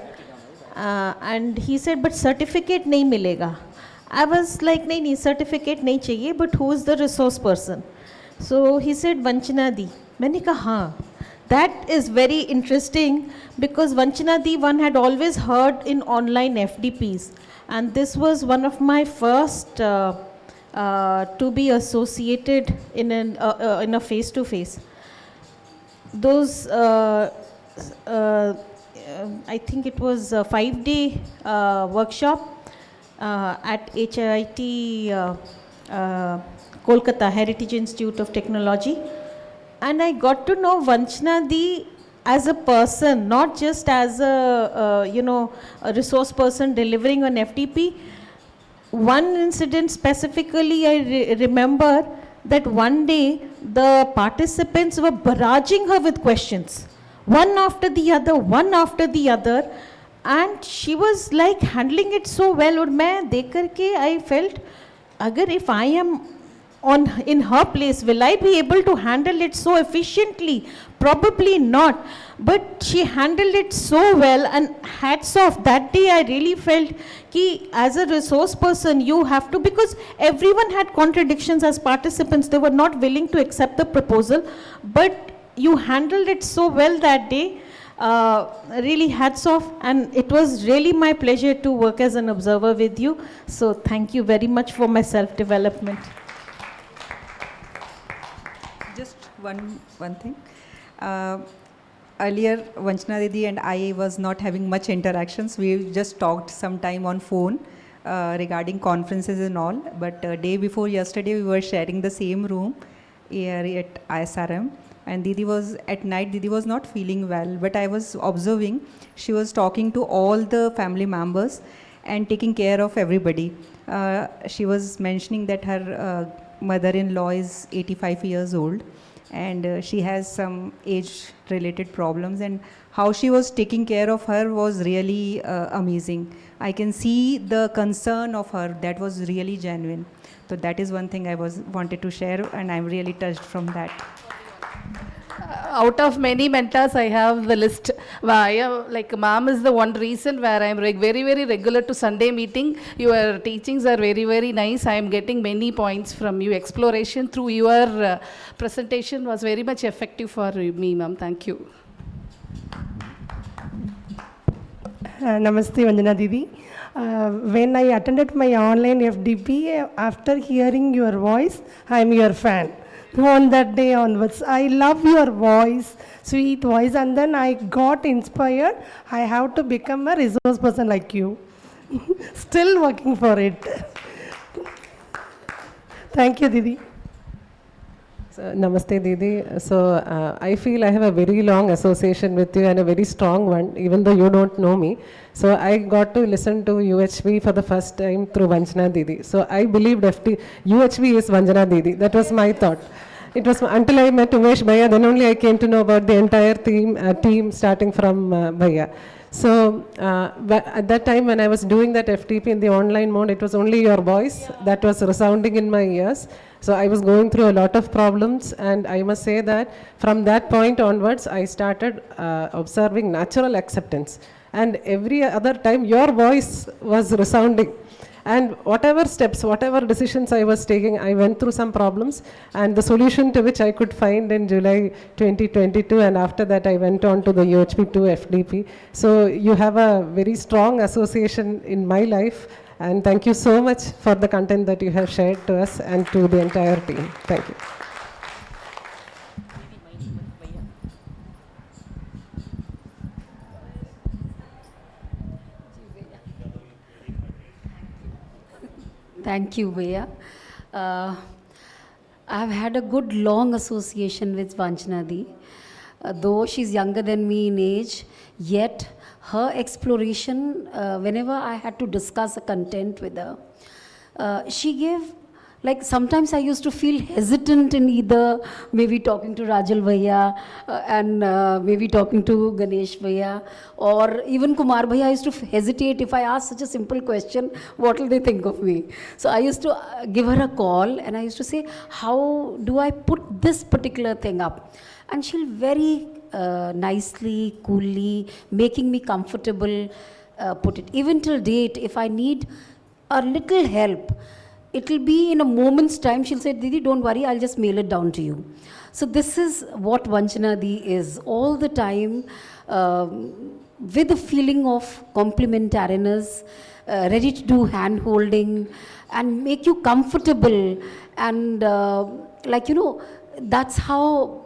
and he said, but certificate nahi milega. I was like, nahi, certificate nahi chahiye, but who is the resource person? So he said, Vanchana Di. Maine kaha, haan. That is very interesting because Vanchana Di one had always heard in online FDPs, and this was one of my first to be associated in a face-to-face. Those I think it was a 5-day workshop at HIT Kolkata Heritage Institute of Technology. And I got to know Vanchana Di as a person, not just as a resource person delivering on FTP. One incident specifically, I remember that one day the participants were barraging her with questions, one after the other, and she was like handling it so well. And main dekh karke I felt, agar if I am in her place, will I be able to handle it so efficiently? Probably not. But she handled it so well, and hats off. That day I really felt ki as a resource person you have to, because everyone had contradictions as participants. They were not willing to accept the proposal, but you handled it so well that day. Really hats off, and it was really my pleasure to work as an observer with you. So thank you very much for my self-development. Just one thing. Earlier, Vanchana Didi and I was not having much interactions. We just talked some time on phone regarding conferences and all. But day before yesterday, we were sharing the same room here at ISRM. And Didi was, at night, Didi was not feeling well. But I was observing, she was talking to all the family members and taking care of everybody. She was mentioning that her mother-in-law is 85 years old, and she has some age-related problems, and how she was taking care of her was really amazing. I can see the concern of her, that was really genuine. So that is one thing I wanted to share, and I'm really touched from that. Out of many mentors, I have the list. Like ma'am is the one reason where I'm very, very regular to Sunday meeting. Your teachings are very, very nice. I am getting many points from you. Exploration through your presentation was very much effective for me, ma'am. Thank you. Namaste, Vanchana Didi. When I attended my online FDP, after hearing your voice, I am your fan. On that day onwards, I love your voice, sweet voice, and then I got inspired. I have to become a resource person like you. Still working for it. Thank you, Didi. So, Namaste, Didi. So, I feel I have a very long association with you and a very strong one, even though you don't know me. So, I got to listen to UHV for the first time through Vanchana Didi. So, I believed UHV is Vanchana Didi. That was my thought. It was until I met Umesh Bhaiya, then only I came to know about the entire team starting from Bhaiya. So, at that time when I was doing that FTP in the online mode, it was only your voice that was resounding in my ears. So, I was going through a lot of problems, and I must say that from that point onwards, I started observing natural acceptance. And every other time, your voice was resounding. And whatever steps, whatever decisions I was taking, I went through some problems, and the solution to which I could find in July 2022, and after that I went on to the UHP2 FDP. So you have a very strong association in my life, And thank you so much for the content that you have shared to us and to the entire team. Thank you. Thank you, Bhaiya. I've had a good long association with Vanchana Di. Though she's younger than me in age, yet her exploration, whenever I had to discuss a content with her, she gave, like sometimes I used to feel hesitant in either maybe talking to Rajal Bhaiya and maybe talking to Ganesh Bhaiya or even Kumar Bhaiya. I used to hesitate if I ask such a simple question, what will they think of me? So I used to give her a call and I used to say, how do I put this particular thing up? And she'll very nicely, coolly, making me comfortable, put it. Even till date, if I need a little help, it will be in a moment's time. She'll say, Didi, don't worry, I'll just mail it down to you. So this is what Vanchana Di is, all the time, with a feeling of complementariness, ready to do hand-holding and make you comfortable. And that's how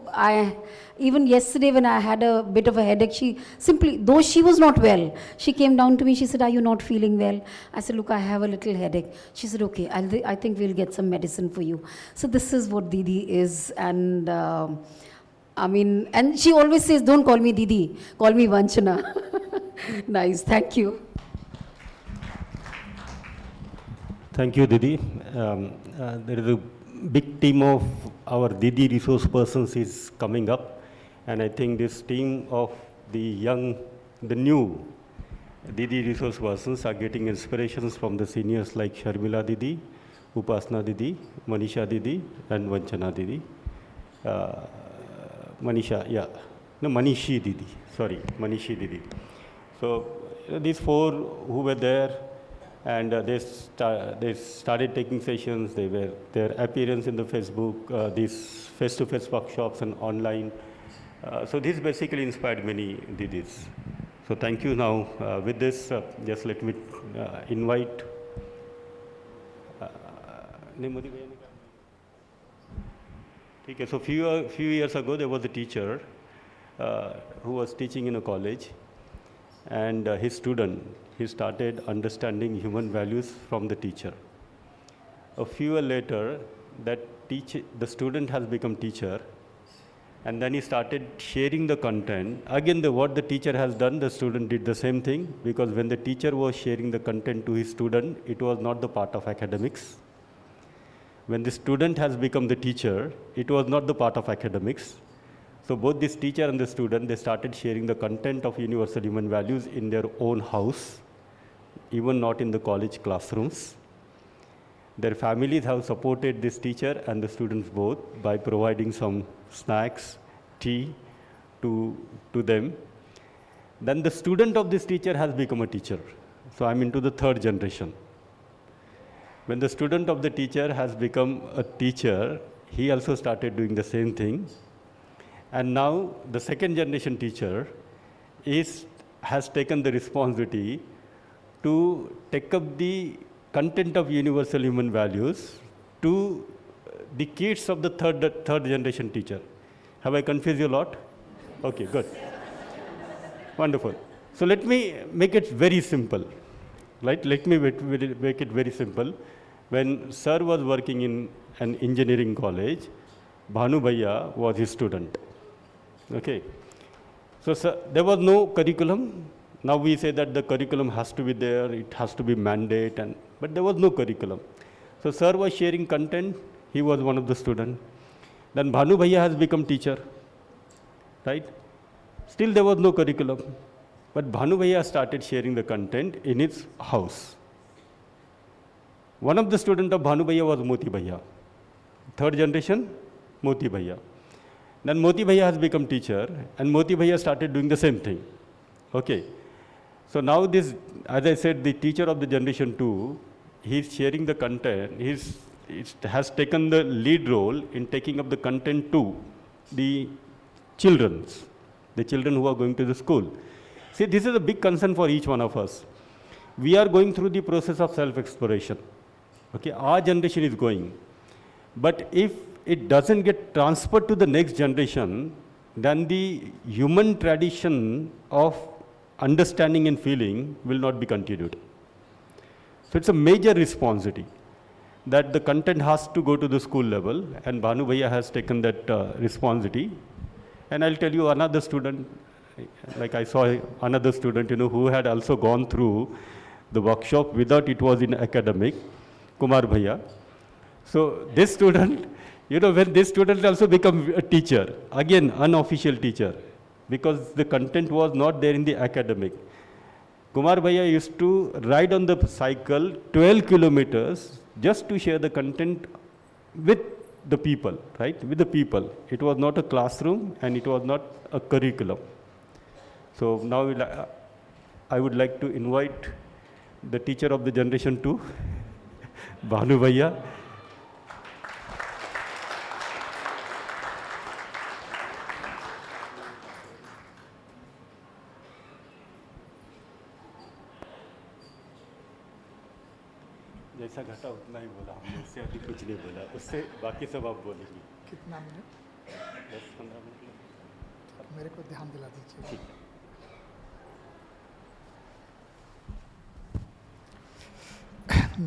even yesterday when I had a bit of a headache, she simply, though she was not well, she came down to me, she said, are you not feeling well? I said, look, I have a little headache. She said, okay, I think we'll get some medicine for you. So this is what Didi is. And and she always says, don't call me Didi, call me Vanchana. Nice, thank you. Thank you, Didi. There is a big team of our Didi resource persons is coming up. And I think this team of the new Didi resource persons are getting inspirations from the seniors like Sharmila Didi, Upasna Didi, Manisha Didi, and Vanchana Didi. Manishi Didi, sorry, Manishi Didi. So these four who were there, and they started taking sessions. Their appearance in the Facebook, these face-to-face workshops and online. So this basically inspired many Didis. So thank you. Now with this, just let me invite. Okay, so few years ago there was a teacher who was teaching in a college, and his student, he started understanding human values from the teacher. A few years later, the student has become teacher, and then he started sharing the content. Again, what the teacher has done, the student did the same thing, because when the teacher was sharing the content to his student, it was not the part of academics. When the student has become the teacher, it was not the part of academics. So both this teacher and the student, they started sharing the content of universal human values in their own house, even not in the college classrooms. Their families have supported this teacher and the students both by providing some snacks, tea to them. Then the student of this teacher has become a teacher. So I'm into the third generation. When the student of the teacher has become a teacher, he also started doing the same thing. And now the second generation teacher has taken the responsibility to take up the content of universal human values to the kids of the third generation teacher. Have I confused you a lot? Okay, good. Wonderful. So let me make it very simple. Right? Let me make it very simple. When Sir was working in an engineering college, Bhanu Bhaiya was his student. Okay. So there was no curriculum. Now we say that the curriculum has to be there, it has to be mandate, but there was no curriculum. So Sir was sharing content, he was one of the students. Then Bhanu Bhaiya has become teacher, right? Still there was no curriculum, but Bhanu Bhaiya started sharing the content in his house. One of the students of Bhanu Bhaiya was Moti Bhaiya. Third generation, Moti Bhaiya. Then Moti Bhaiya has become teacher, and Moti Bhaiya started doing the same thing. Okay. So now this, as I said, the teacher of the generation 2, he's sharing the content, he has taken the lead role in taking up the content to the children who are going to the school. See, this is a big concern for each one of us. we are going through the process of self-exploration. Okay, our generation is going. But if it doesn't get transferred to the next generation, then the human tradition of understanding and feeling will not be continued. So it's a major responsibility that the content has to go to the school level, and Bhanu Bhaiya has taken that responsibility. And I'll tell you another student, like I saw another student, who had also gone through the workshop without it was in academic, Kumar Bhaiya. So this student, when this student also become a teacher, again, unofficial teacher, because the content was not there in the academic. Kumar Bhaiya used to ride on the cycle 12 kilometers just to share the content with the people, right? With the people. It was not a classroom and it was not a curriculum. So now I would like to invite the teacher of the generation 2, Bhanu Bhaiya. जैसा घटा उतना ही बोला हमने, उससे अधिक कुछ नहीं बोला, उससे बाकी सब आप बोलेंगे। कितना मिनट? 10-15 मिनट। मेरे को ध्यान दिला दीजिए। ठीक है।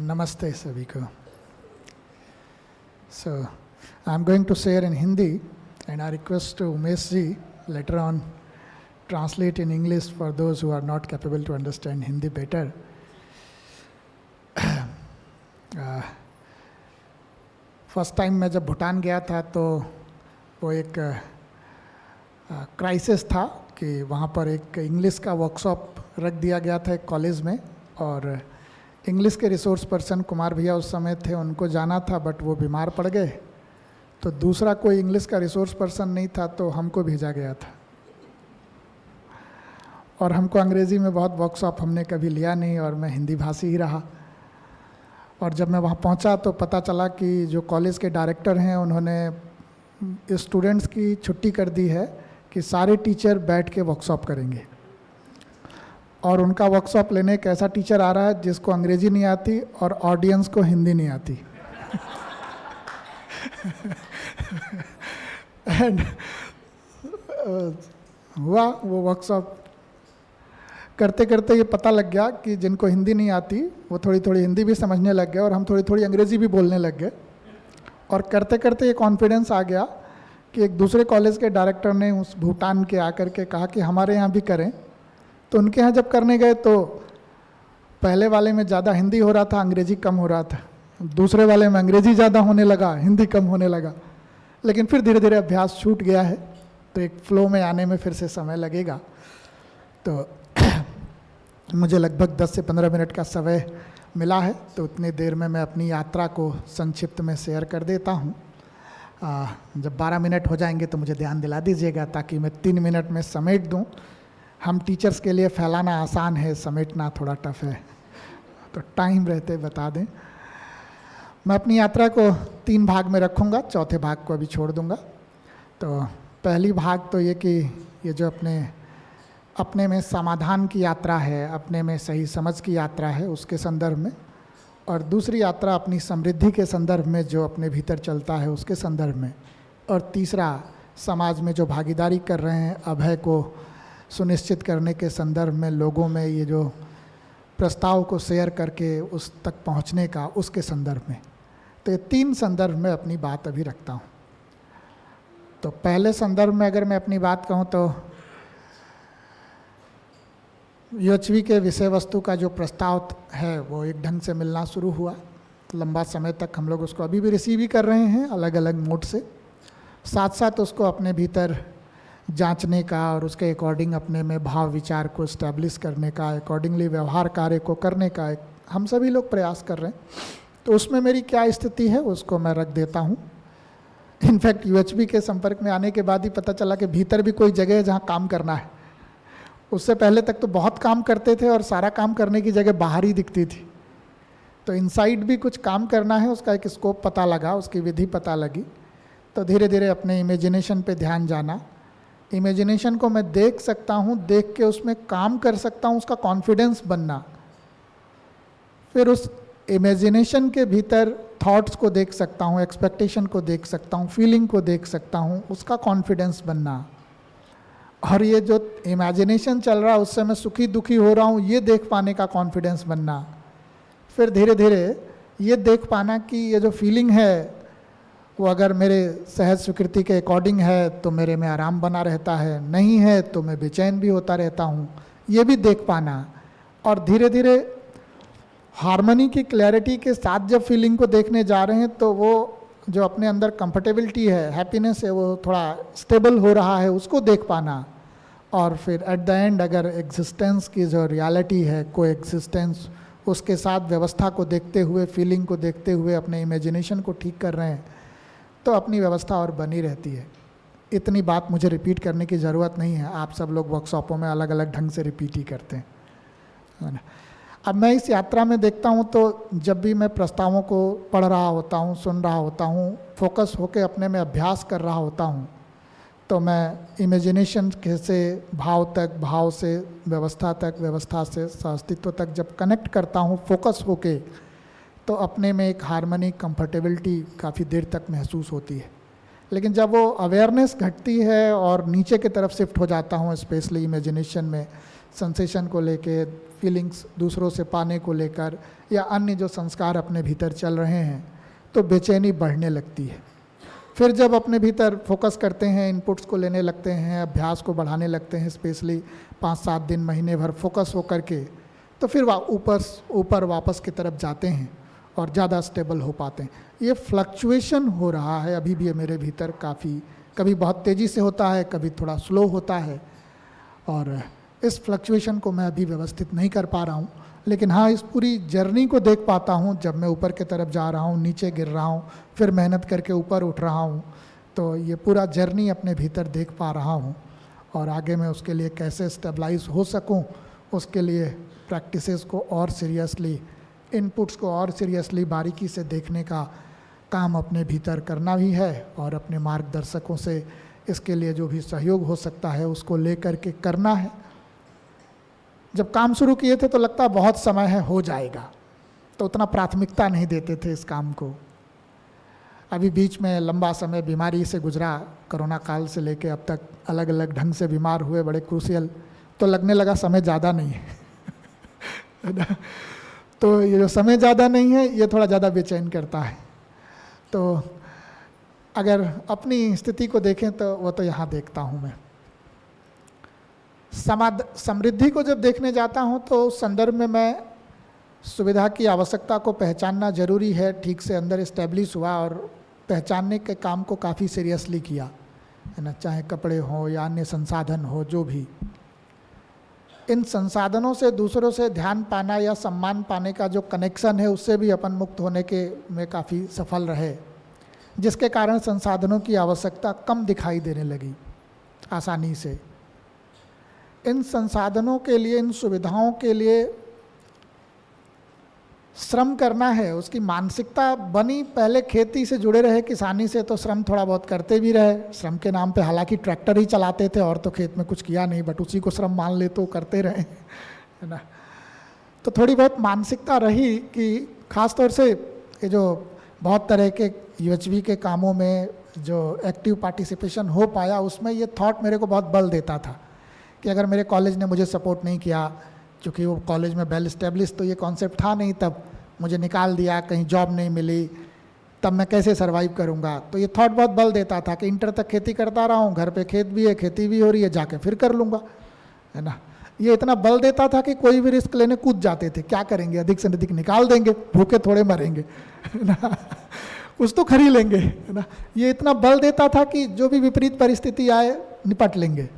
Namaste सभी को. So, I'm going to share in Hindi, and I request to Umesh ji later on translate in English for those who are not capable to understand Hindi better. First time मैं जब भूटान गया था तो वो एक crisis था कि वहाँ पर एक इंग्लिश का वर्कशॉप रख दिया गया था एक कॉलेज में, और इंग्लिश के रिसोर्स पर्सन कुमार भैया उस समय थे, उनको जाना था बट वो बीमार पड़ गए, तो दूसरा कोई इंग्लिश का रिसोर्स पर्सन नहीं था, तो हमको भेजा गया था। और हमको अंग्रेज़ी में बहुत वर्कशॉप हमने कभी लिया नहीं, और मैं हिंदी भाषी ही रहा। और जब मैं वहाँ पहुँचा तो पता चला कि जो कॉलेज के डायरेक्टर हैं उन्होंने स्टूडेंट्स की छुट्टी कर दी है कि सारे टीचर बैठ के वर्कशॉप करेंगे, और उनका वर्कशॉप लेने एक ऐसा टीचर आ रहा है जिसको अंग्रेज़ी नहीं आती और ऑडियंस को हिंदी नहीं आती। एंड हुआ वो वर्कशॉप करते करते ये पता लग गया कि जिनको हिंदी नहीं आती वो थोड़ी थोड़ी हिंदी भी समझने लग गए, और हम थोड़ी थोड़ी अंग्रेज़ी भी बोलने लग गए। और करते करते ये कॉन्फिडेंस आ गया कि एक दूसरे कॉलेज के डायरेक्टर ने उस भूटान के आकर के कहा कि हमारे यहाँ भी करें। तो उनके यहाँ जब करने गए तो पहले वाले में ज़्यादा हिंदी हो रहा था, अंग्रेज़ी कम हो रहा था। दूसरे वाले में अंग्रेज़ी ज़्यादा होने लगा, हिंदी कम होने लगा। लेकिन फिर धीरे धीरे अभ्यास छूट गया है, तो एक फ़्लो में आने में फिर से समय लगेगा। तो मुझे लगभग 10 से 15 मिनट का समय मिला है, तो उतनी देर में मैं अपनी यात्रा को संक्षिप्त में शेयर कर देता हूँ। जब 12 मिनट हो जाएंगे तो मुझे ध्यान दिला दीजिएगा, ताकि मैं 3 मिनट में समेट दूँ। हम टीचर्स के लिए फैलाना आसान है, समेटना थोड़ा टफ है, तो टाइम रहते बता दें। मैं अपनी यात्रा को 3 भाग में रखूँगा, चौथे भाग को अभी छोड़ दूँगा। तो पहली भाग तो ये कि ये जो अपने में समाधान की यात्रा है, अपने में सही समझ की यात्रा है, उसके संदर्भ में, और दूसरी यात्रा अपनी समृद्धि के संदर्भ में जो अपने भीतर चलता है उसके संदर्भ में, और तीसरा समाज में जो भागीदारी कर रहे हैं अभय को सुनिश्चित करने के संदर्भ में, लोगों में ये जो प्रस्ताव को शेयर करके उस तक पहुंचने का, उसके संदर्भ में। तो ये 3 संदर्भ में अपनी बात अभी रखता हूँ। तो पहले संदर्भ में अगर मैं अपनी बात कहूँ तो यूएचवी के विषय वस्तु का जो प्रस्ताव है वो एक ढंग से मिलना शुरू हुआ। लंबा समय तक हम लोग उसको अभी भी रिसीव ही कर रहे हैं अलग अलग मोड से, साथ साथ उसको अपने भीतर जांचने का और उसके अकॉर्डिंग अपने में भाव विचार को इस्टेब्लिश करने का, अकॉर्डिंगली व्यवहार कार्य को करने का हम सभी लोग प्रयास कर रहे हैं। तो उसमें मेरी क्या स्थिति है उसको मैं रख देता हूँ। इनफैक्ट यूएचवी के संपर्क में आने के बाद ही पता चला कि भीतर भी कोई जगह है जहाँ काम करना है। उससे पहले तक तो बहुत काम करते थे और सारा काम करने की जगह बाहर ही दिखती थी। तो इनसाइड भी कुछ काम करना है, उसका एक स्कोप पता लगा, उसकी विधि पता लगी। तो धीरे धीरे अपने इमेजिनेशन पे ध्यान जाना। इमेजिनेशन को मैं देख सकता हूँ, देख के उसमें काम कर सकता हूँ, उसका कॉन्फिडेंस बनना। फिर उस इमेजिनेशन के भीतर थॉट्स को देख सकता हूँ, एक्सपेक्टेशन को देख सकता हूँ, फीलिंग को देख सकता हूँ, उसका कॉन्फिडेंस बनना। और ये जो इमेजिनेशन चल रहा है उससे मैं सुखी दुखी हो रहा हूँ, ये देख पाने का कॉन्फिडेंस बनना। फिर धीरे धीरे ये देख पाना कि ये जो फीलिंग है वो अगर मेरे सहज स्वीकृति के अकॉर्डिंग है तो मेरे में आराम बना रहता है, नहीं है तो मैं बेचैन भी होता रहता हूँ, ये भी देख पाना। और धीरे धीरे हार्मनी की क्लैरिटी के साथ जब फीलिंग को देखने जा रहे हैं तो वो जो अपने अंदर कंफर्टेबिलिटी है, हैप्पीनेस है, वो थोड़ा स्टेबल हो रहा है, उसको देख पाना। और फिर एट द एंड अगर एग्जिस्टेंस की जो रियलिटी है, को एग्जिस्टेंस, उसके साथ व्यवस्था को देखते हुए, फीलिंग को देखते हुए अपने इमेजिनेशन को ठीक कर रहे हैं तो अपनी व्यवस्था और बनी रहती है। इतनी बात मुझे रिपीट करने की ज़रूरत नहीं है, आप सब लोग वर्कशॉपों में अलग अलग ढंग से रिपीट ही करते हैं, है ना। अब मैं इस यात्रा में देखता हूँ तो जब भी मैं प्रस्तावों को पढ़ रहा होता हूँ, सुन रहा होता हूँ, फोकस होकर अपने में अभ्यास कर रहा होता हूँ, तो मैं इमेजिनेशन से भाव तक, भाव से व्यवस्था तक, व्यवस्था से अस्तित्व तक जब कनेक्ट करता हूँ फोकस होके, तो अपने में एक हार्मनी, कंफर्टेबिलिटी काफ़ी देर तक महसूस होती है। लेकिन जब वो अवेयरनेस घटती है और नीचे की तरफ शिफ्ट हो जाता हूँ, स्पेशली इमेजिनेशन में, सेंसेशन को लेके, फीलिंग्स दूसरों से पाने को लेकर, या अन्य जो संस्कार अपने भीतर चल रहे हैं, तो बेचैनी बढ़ने लगती है। फिर जब अपने भीतर फोकस करते हैं, इनपुट्स को लेने लगते हैं, अभ्यास को बढ़ाने लगते हैं, स्पेशली 5-7 दिन, महीने भर फोकस हो करके, तो फिर ऊपर वापस की तरफ जाते हैं और ज़्यादा स्टेबल हो पाते हैं। ये फ्लक्चुएशन हो रहा है अभी भी मेरे भीतर काफ़ी, कभी बहुत तेज़ी से होता है, कभी थोड़ा स्लो होता है, और इस फ्लक्चुएशन को मैं अभी व्यवस्थित नहीं कर पा रहा हूँ। लेकिन हाँ, इस पूरी जर्नी को देख पाता हूँ, जब मैं ऊपर की तरफ जा रहा हूँ, नीचे गिर रहा हूँ, फिर मेहनत करके ऊपर उठ रहा हूँ, तो ये पूरा जर्नी अपने भीतर देख पा रहा हूँ। और आगे मैं उसके लिए कैसे स्टेबलाइज हो सकूँ, उसके लिए प्रैक्टिसेस को और सीरियसली, इनपुट्स को और सीरियसली बारीकी से देखने का काम अपने भीतर करना भी है, और अपने मार्गदर्शकों से इसके लिए जो भी सहयोग हो सकता है उसको ले करके करना है। जब काम शुरू किए थे तो लगता बहुत समय है, हो जाएगा, तो उतना प्राथमिकता नहीं देते थे इस काम को। अभी बीच में लंबा समय बीमारी से गुजरा, कोरोना काल से लेके अब तक अलग अलग ढंग से बीमार हुए, बड़े क्रूशियल, तो लगने लगा समय ज़्यादा नहीं है तो ये जो समय ज़्यादा नहीं है ये थोड़ा ज़्यादा बेचैन करता है। तो अगर अपनी स्थिति को देखें तो वो तो यहाँ देखता हूँ मैं। समृद्धि को जब देखने जाता हूँ तो उस संदर्भ में मैं सुविधा की आवश्यकता को पहचानना जरूरी है, ठीक से अंदर इस्टेब्लिश हुआ और पहचानने के काम को काफ़ी सीरियसली किया, है ना। चाहे कपड़े हो या अन्य संसाधन हो, जो भी, इन संसाधनों से दूसरों से ध्यान पाना या सम्मान पाने का जो कनेक्शन है उससे भी अपन मुक्त होने के में काफ़ी सफल रहे, जिसके कारण संसाधनों की आवश्यकता कम दिखाई देने लगी आसानी से। इन संसाधनों के लिए, इन सुविधाओं के लिए श्रम करना है, उसकी मानसिकता बनी। पहले खेती से जुड़े रहे, किसानी से, तो श्रम थोड़ा बहुत करते भी रहे, श्रम के नाम पे हालांकि ट्रैक्टर ही चलाते थे और तो खेत में कुछ किया नहीं, बट उसी को श्रम मान ले तो करते रहे, है ना। तो थोड़ी बहुत मानसिकता रही कि खास तौर से ये जो बहुत तरह के यूएचवी के कामों में जो एक्टिव पार्टिसिपेशन हो पाया, उसमें ये थॉट मेरे को बहुत बल देता था कि अगर मेरे कॉलेज ने मुझे सपोर्ट नहीं किया, क्योंकि वो कॉलेज में वेल एस्टेब्लिश तो ये कॉन्सेप्ट था नहीं, तब मुझे निकाल दिया, कहीं जॉब नहीं मिली, तब मैं कैसे सर्वाइव करूँगा। तो ये थॉट बहुत बल देता था कि इंटर तक खेती करता रहा हूँ, घर पे खेत भी है, खेती भी हो रही है, जाके फिर कर लूँगा, है ना। ये इतना बल देता था कि कोई भी रिस्क लेने कूद जाते थे, क्या करेंगे, अधिक से अधिक निकाल देंगे, भूखे थोड़े मरेंगे, है ना, कुछ तो खरीद लेंगे, है ना। ये इतना बल देता था कि जो भी विपरीत परिस्थिति आए निपट लेंगे।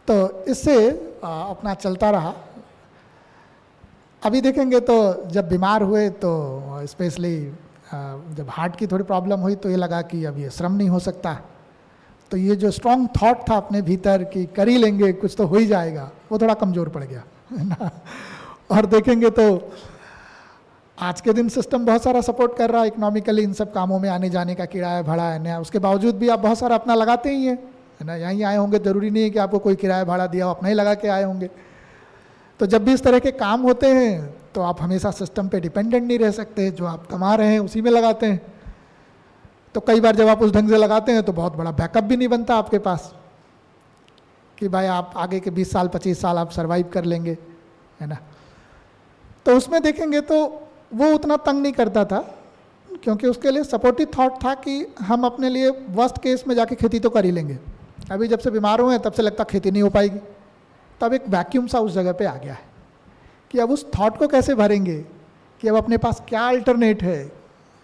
तो इससे अपना चलता रहा। अभी देखेंगे तो जब बीमार हुए तो स्पेशली जब हार्ट की थोड़ी प्रॉब्लम हुई तो ये लगा कि अब ये श्रम नहीं हो सकता। तो ये जो स्ट्रॉन्ग थॉट था अपने भीतर कि कर ही लेंगे, कुछ तो हो ही जाएगा, वो थोड़ा कमज़ोर पड़ गया, है ना। और देखेंगे तो आज के दिन सिस्टम बहुत सारा सपोर्ट कर रहा है इकोनॉमिकली, इन सब कामों में आने जाने का किराया भाड़ा है ना, उसके बावजूद भी आप बहुत सारा अपना लगाते ही हैं, है ना। यहीं आए होंगे, ज़रूरी नहीं है कि आपको कोई किराया भाड़ा दिया हो, अपना ही लगा के आए होंगे। तो जब भी इस तरह के काम होते हैं तो आप हमेशा सिस्टम पे डिपेंडेंट नहीं रह सकते, जो आप कमा रहे हैं उसी में लगाते हैं। तो कई बार जब आप उस ढंग से लगाते हैं तो बहुत बड़ा बैकअप भी नहीं बनता आपके पास कि भाई आप आगे के 20 साल 25 साल आप सर्वाइव कर लेंगे, है ना। तो उसमें देखेंगे तो वो उतना तंग नहीं करता था, क्योंकि उसके लिए सपोर्टिव थॉट था कि हम अपने लिए वर्स्ट केस में जाके खेती तो कर ही लेंगे। अभी जब से बीमार हुए हैं तब से लगता खेती नहीं हो पाएगी, तब एक वैक्यूम सा उस जगह पे आ गया है कि अब उस थॉट को कैसे भरेंगे कि अब अपने पास क्या अल्टरनेट है,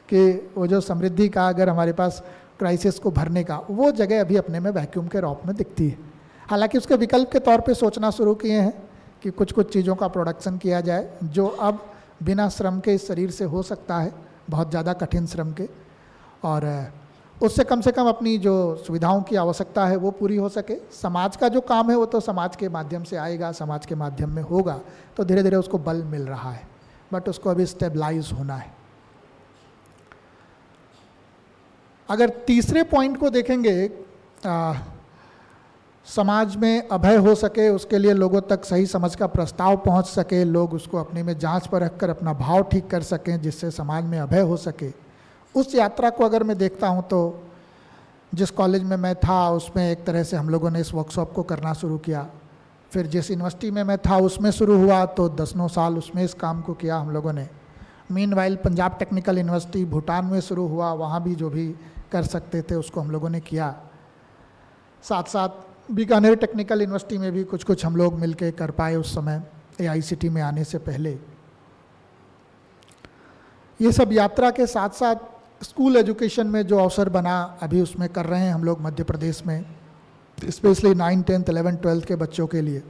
कि वो जो समृद्धि का अगर हमारे पास क्राइसिस को भरने का, वो जगह अभी अपने में वैक्यूम के रूप में दिखती है। हालांकि उसके विकल्प के तौर पे सोचना शुरू किए हैं कि कुछ कुछ चीज़ों का प्रोडक्शन किया जाए जो अब बिना श्रम के इस शरीर से हो सकता है, बहुत ज़्यादा कठिन श्रम के, और उससे कम से कम अपनी जो सुविधाओं की आवश्यकता है वो पूरी हो सके। समाज का जो काम है वो तो समाज के माध्यम से आएगा, समाज के माध्यम में होगा, तो धीरे धीरे उसको बल मिल रहा है, बट उसको अभी स्टेबलाइज होना है। अगर तीसरे पॉइंट को देखेंगे, समाज में अभय हो सके, उसके लिए लोगों तक सही समझ का प्रस्ताव पहुंच सके, लोग उसको अपने में जांच पर रखकर अपना भाव ठीक कर सकें, जिससे समाज में अभय हो सके, उस यात्रा को अगर मैं देखता हूं तो जिस कॉलेज में मैं था उसमें एक तरह से हम लोगों ने इस वर्कशॉप को करना शुरू किया। फिर जिस यूनिवर्सिटी में मैं था उसमें शुरू हुआ तो 10-9 साल उसमें इस काम को किया हम लोगों ने। Meanwhile Punjab technical university Bhutan में शुरू हुआ, वहाँ भी जो भी कर सकते थे उसको हम लोगों ने किया। साथ साथ बीकानेर टेक्निकल यूनिवर्सिटी में भी कुछ कुछ हम लोग मिलके कर पाए उस समय, AICT में आने से पहले। ये सब यात्रा के साथ साथ स्कूल एजुकेशन में जो अवसर बना अभी उसमें कर रहे हैं हम लोग मध्य प्रदेश में, स्पेशली 9, 10, 11, 12 के बच्चों के लिए।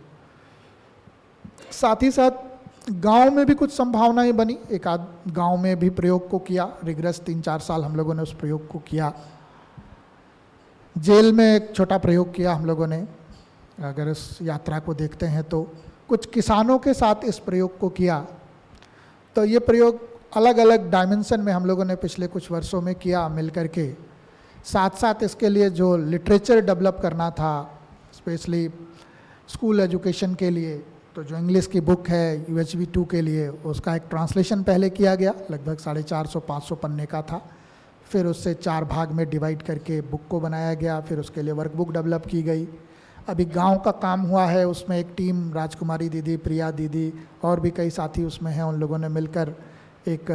साथ ही साथ गांव में भी कुछ संभावनाएं बनी, एक आध गांव में भी प्रयोग को किया, रिग्रेस 3-4 साल हम लोगों ने उस प्रयोग को किया। जेल में एक छोटा प्रयोग किया हम लोगों ने, अगर इस यात्रा को देखते हैं तो कुछ किसानों के साथ इस प्रयोग को किया। तो ये प्रयोग अलग अलग डायमेंशन में हम लोगों ने पिछले कुछ वर्षों में किया मिल करके। साथ साथ इसके लिए जो लिटरेचर डेवलप करना था, स्पेशली स्कूल एजुकेशन के लिए, तो जो इंग्लिश की बुक है UHV 2 के लिए, उसका एक ट्रांसलेशन पहले किया गया, लगभग 450-500 पन्ने का था। फिर उससे 4 भाग में डिवाइड करके बुक को बनाया गया, फिर उसके लिए वर्कबुक डेवलप की गई। अभी गांव का काम हुआ है, उसमें एक टीम, राजकुमारी दीदी, प्रिया दीदी और भी कई साथी उसमें हैं, उन लोगों ने मिलकर एक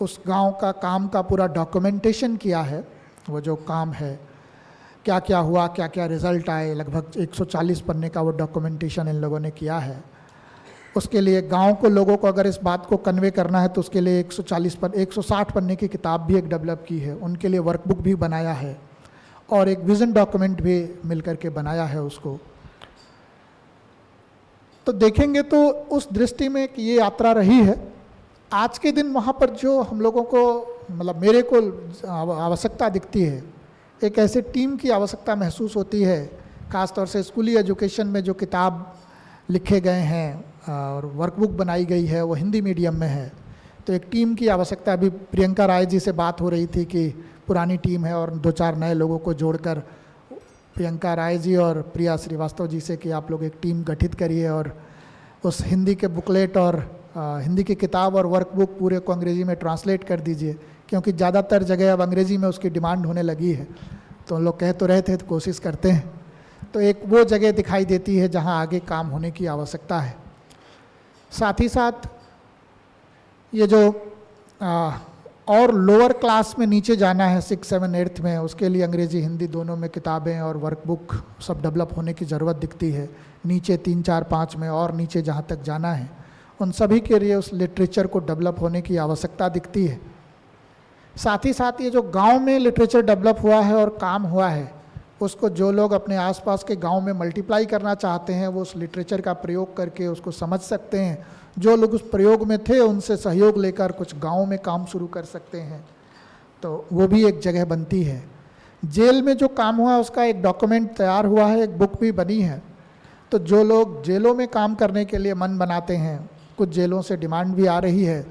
उस गांव का काम का पूरा डॉक्यूमेंटेशन किया है। वो जो काम है, क्या क्या हुआ, क्या क्या रिज़ल्ट आए, लगभग 140 पन्ने का वो डॉक्यूमेंटेशन इन लोगों ने किया है। उसके लिए गांव को, लोगों को अगर इस बात को कन्वे करना है तो उसके लिए 160 पन्ने की किताब भी एक डेवलप की है, उनके लिए वर्कबुक भी बनाया है और एक विज़न डॉक्यूमेंट भी मिल करके बनाया है उसको। तो देखेंगे तो उस दृष्टि में कि ये यात्रा रही है। आज के दिन वहाँ पर जो हम लोगों को, मतलब मेरे को आवश्यकता दिखती है, एक ऐसे टीम की आवश्यकता महसूस होती है, ख़ासतौर से स्कूली एजुकेशन में जो किताब लिखे गए हैं और वर्कबुक बनाई गई है वो हिंदी मीडियम में है, तो एक टीम की आवश्यकता। अभी प्रियंका राय जी से बात हो रही थी कि पुरानी टीम है और 2-4 नए लोगों को जोड़कर, प्रियंका राय जी और प्रिया श्रीवास्तव जी से कि आप लोग एक टीम गठित करिए और उस हिंदी के बुकलेट और हिंदी की किताब और वर्कबुक पूरे को अंग्रेज़ी में ट्रांसलेट कर दीजिए, क्योंकि ज़्यादातर जगह अब अंग्रेज़ी में उसकी डिमांड होने लगी है। तो लोग कह तो रहे थे, तो कोशिश करते हैं। तो एक वो जगह दिखाई देती है जहाँ आगे काम होने की आवश्यकता है। साथ ही साथ ये जो और लोअर क्लास में नीचे जाना है 6, 7, 8 में, उसके लिए अंग्रेज़ी हिंदी दोनों में किताबें और वर्कबुक सब डेवलप होने की ज़रूरत दिखती है। नीचे 3, 4, 5 में और नीचे जहाँ तक जाना है, उन सभी के लिए उस लिटरेचर को डेवलप होने की आवश्यकता दिखती है। साथ ही साथ ये जो गांव में लिटरेचर डेवलप हुआ है और काम हुआ है, उसको जो लोग अपने आसपास के गांव में मल्टीप्लाई करना चाहते हैं वो उस लिटरेचर का प्रयोग करके उसको समझ सकते हैं। जो लोग उस प्रयोग में थे उनसे सहयोग लेकर कुछ गाँव में काम शुरू कर सकते हैं, तो वो भी एक जगह बनती है। जेल में जो काम हुआ उसका एक डॉक्यूमेंट तैयार हुआ है, एक बुक भी बनी है। तो जो लोग जेलों में काम करने के लिए मन बनाते हैं, कुछ जेलों से डिमांड भी आ रही है,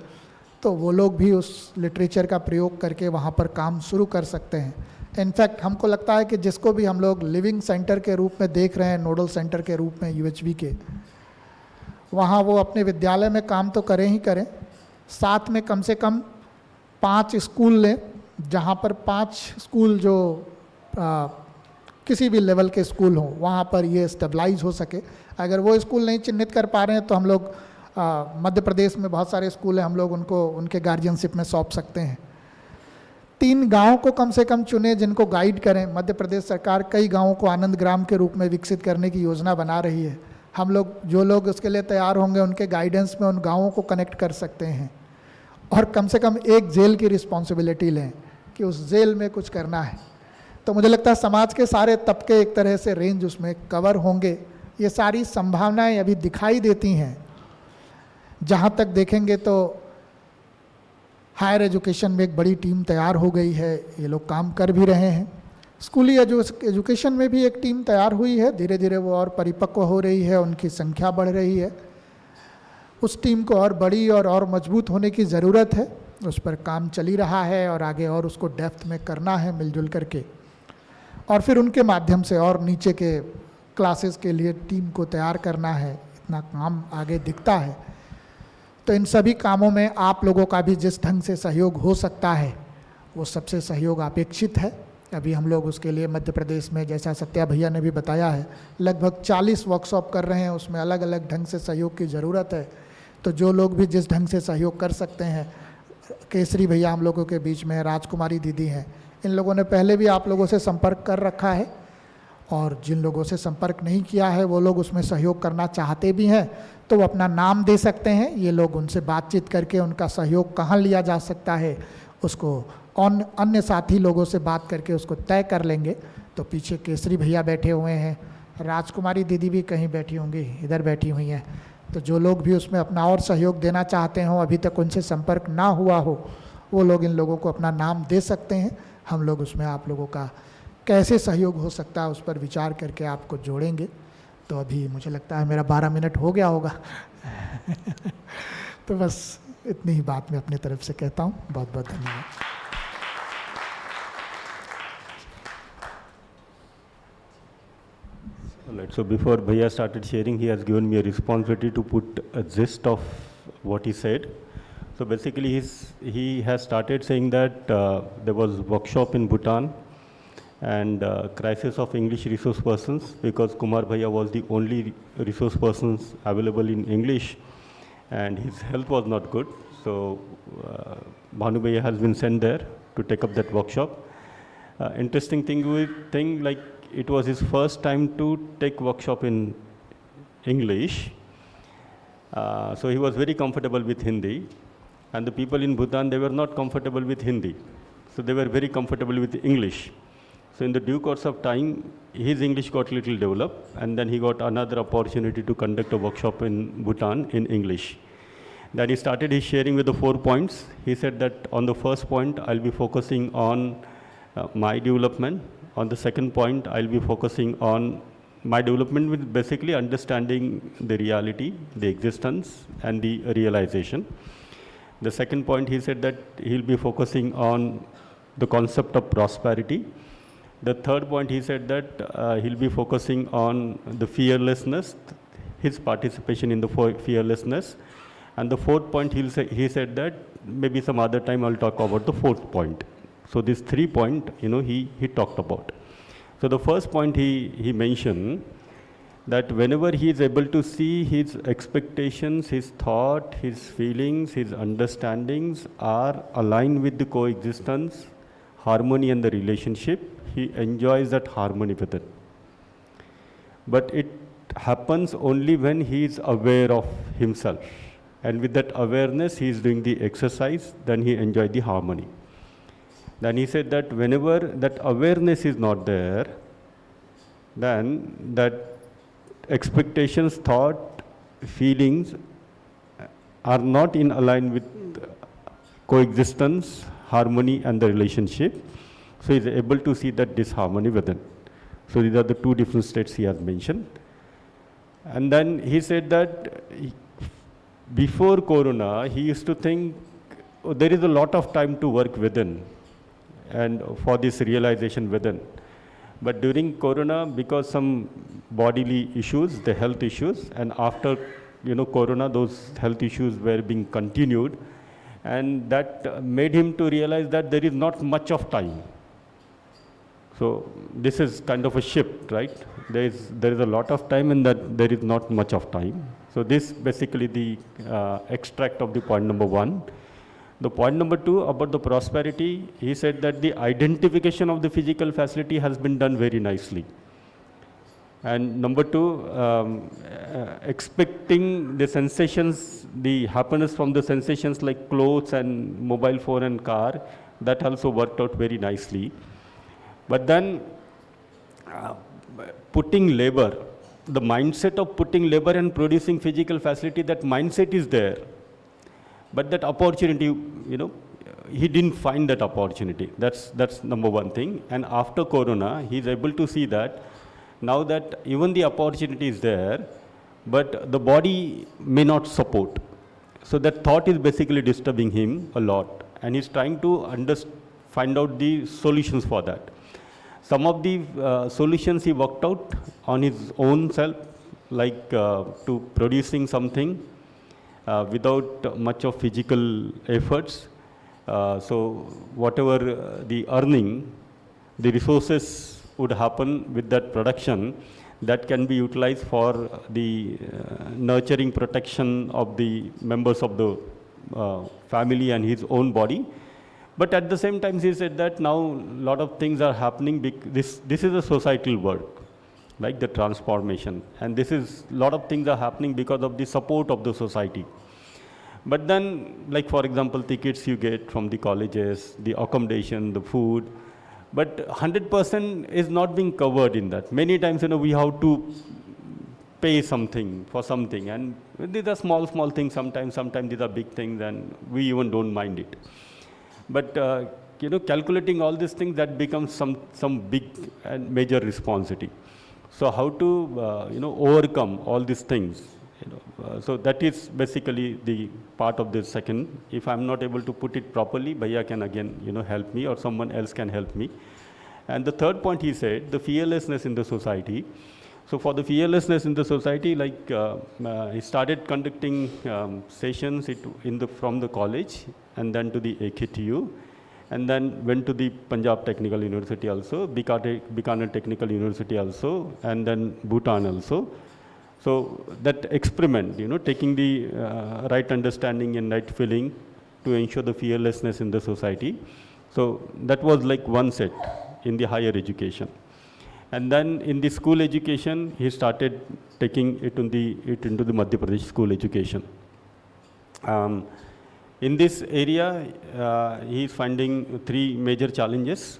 तो वो लोग भी उस लिटरेचर का प्रयोग करके वहाँ पर काम शुरू कर सकते हैं। इनफैक्ट हमको लगता है कि जिसको भी हम लोग लिविंग सेंटर के रूप में देख रहे हैं, नोडल सेंटर के रूप में UHV के, वहाँ वो अपने विद्यालय में काम तो करें ही करें, साथ में कम से कम 5 स्कूल लें, जहाँ पर 5 स्कूल जो किसी भी लेवल के स्कूल हों वहाँ पर ये स्टेबलाइज हो सके। अगर वो स्कूल नहीं चिन्हित कर पा रहे हैं तो हम लोग मध्य प्रदेश में बहुत सारे स्कूल हैं, हम लोग उनको उनके गार्जियनशिप में सौंप सकते हैं। 3 गाँव को कम से कम चुने जिनको गाइड करें। मध्य प्रदेश सरकार कई गाँवों को आनंद ग्राम के रूप में विकसित करने की योजना बना रही है। हम लोग जो लोग उसके लिए तैयार होंगे उनके गाइडेंस में उन गाँवों को कनेक्ट कर सकते हैं। और कम से कम एक जेल की रिस्पॉन्सिबिलिटी लें कि उस जेल में कुछ करना है। तो मुझे लगता है समाज के सारे तबके एक तरह से रेंज उसमें कवर होंगे। ये सारी संभावनाएं अभी दिखाई देती हैं। जहाँ तक देखेंगे तो हायर एजुकेशन में एक बड़ी टीम तैयार हो गई है, ये लोग काम कर भी रहे हैं। स्कूली एजुकेशन में भी एक टीम तैयार हुई है, धीरे धीरे वो और परिपक्व हो रही है, उनकी संख्या बढ़ रही है। उस टीम को और बड़ी और मजबूत होने की ज़रूरत है, उस पर काम चल ही रहा है और आगे और उसको डेप्थ में करना है मिलजुल करके। और फिर उनके माध्यम से और नीचे के क्लासेस के लिए टीम को तैयार करना है। इतना काम आगे दिखता है। तो इन सभी कामों में आप लोगों का भी जिस ढंग से सहयोग हो सकता है वो सबसे सहयोग अपेक्षित है। अभी हम लोग उसके लिए मध्य प्रदेश में, जैसा सत्या भैया ने भी बताया है, लगभग 40 वर्कशॉप कर रहे हैं। उसमें अलग अलग ढंग से सहयोग की ज़रूरत है। तो जो लोग भी जिस ढंग से सहयोग कर सकते हैं, केसरी भैया हम लोगों के बीच में, राजकुमारी दीदी हैं, इन लोगों ने पहले भी आप लोगों से संपर्क कर रखा है। और जिन लोगों से संपर्क नहीं किया है वो लोग उसमें सहयोग करना चाहते भी हैं तो वो अपना नाम दे सकते हैं। ये लोग उनसे बातचीत करके उनका सहयोग कहाँ लिया जा सकता है उसको अन्य साथी लोगों से बात करके उसको तय कर लेंगे। तो पीछे केसरी भैया बैठे हुए हैं, राजकुमारी दीदी भी कहीं बैठी होंगी, इधर बैठी हुई हैं। तो जो लोग भी उसमें अपना और सहयोग देना चाहते हों, अभी तक उनसे संपर्क ना हुआ हो, वो लोग इन लोगों को अपना नाम दे सकते हैं। हम लोग उसमें आप लोगों का कैसे सहयोग हो सकता है उस पर विचार करके आपको जोड़ेंगे। तो अभी मुझे लगता है मेरा 12 मिनट हो गया होगा तो बस इतनी ही बात मैं अपनी तरफ से कहता हूँ। बहुत बहुत धन्यवाद। Alright, so before Bhaiya started sharing, he has given me a responsibility to put a gist of what he said. So basically he has started saying that there was workshop in Bhutan and crisis of English resource persons, because Kumar Bhaiya was the only resource persons available in English and his health was not good. So Bhanu Bhaiya has been sent there to take up that workshop. Interesting thing, like it was his first time to take workshop in English. So he was very comfortable with Hindi, and the people in Bhutan, they were not comfortable with Hindi. So they were very comfortable with English. So in the due course of time, his English got a little developed, and then he got another opportunity to conduct a workshop in Bhutan in English. Then he started his sharing with the 4 points. He said that on the first point, I'll be focusing on my development. On the second point, I'll be focusing on my development with basically understanding the reality, the existence, and the realization. The second point, he said that he'll be focusing on the concept of prosperity. The third point, he said that he'll be focusing on the fearlessness, his participation in the fearlessness. And the fourth point, he said that maybe some other time I'll talk about the fourth point. So these 3 points, he talked about. So the first point he mentioned that whenever he is able to see his expectations, his thought, his feelings, his understandings are aligned with the coexistence, harmony and the relationship, he enjoys that harmony with it. But it happens only when he is aware of himself. And with that awareness, he is doing the exercise, then he enjoys the harmony. Then he said that whenever that awareness is not there, then that expectations, thought, feelings are not in alignment with coexistence, harmony and the relationship. So he is able to see that disharmony within. So these are the 2 different states he has mentioned. And then he said that before Corona, he used to think there is a lot of time to work within and for this realization within. But during Corona, because some bodily issues, the health issues, and after Corona, those health issues were being continued, and that made him to realize that there is not much of time. So this is kind of a shift, right? There is a lot of time, and that there is not much of time. So this basically the extract of the point number 1. The point number 2 about the prosperity, he said that the identification of the physical facility has been done very nicely. And number 2, expecting the sensations, the happiness from the sensations like clothes and mobile phone and car, that also worked out very nicely. But then putting labor, the mindset of putting labor and producing physical facility, that mindset is there. But that opportunity, he didn't find that opportunity. That's number 1 thing. And after Corona, he's able to see that now that even the opportunity is there, but the body may not support. So that thought is basically disturbing him a lot. And he's trying to find out the solutions for that. Some of the solutions he worked out on his own self, like to producing something without much of physical efforts. So whatever the earning, the resources would happen with that production, that can be utilized for the nurturing protection of the members of the family and his own body. But at the same time, he said that now a lot of things are happening. This is a societal work, like the transformation. And this is, a lot of things are happening because of the support of the society. But then, like for example, tickets you get from the colleges, the accommodation, the food, but 100% is not being covered in that. Many times, we have to pay something for something. And these are small things sometimes these are big things, and we even don't mind it. But calculating all these things, that becomes some big and major responsibility. So how to overcome all these things? So that is basically the part of the second. If I'm not able to put it properly, Bhaiya can again help me, or someone else can help me. And the third point, he said, the fearlessness in the society. So for the fearlessness in the society, like he started conducting sessions from the college, and then to the AKTU, and then went to the Punjab Technical University also, Bikaner Technical University also, and then Bhutan also. So that experiment, taking the right understanding and right feeling to ensure the fearlessness in the society. So that was like one set in the higher education. And then in the school education, he started taking it into the Madhya Pradesh school education. In this area, he is finding 3 major challenges,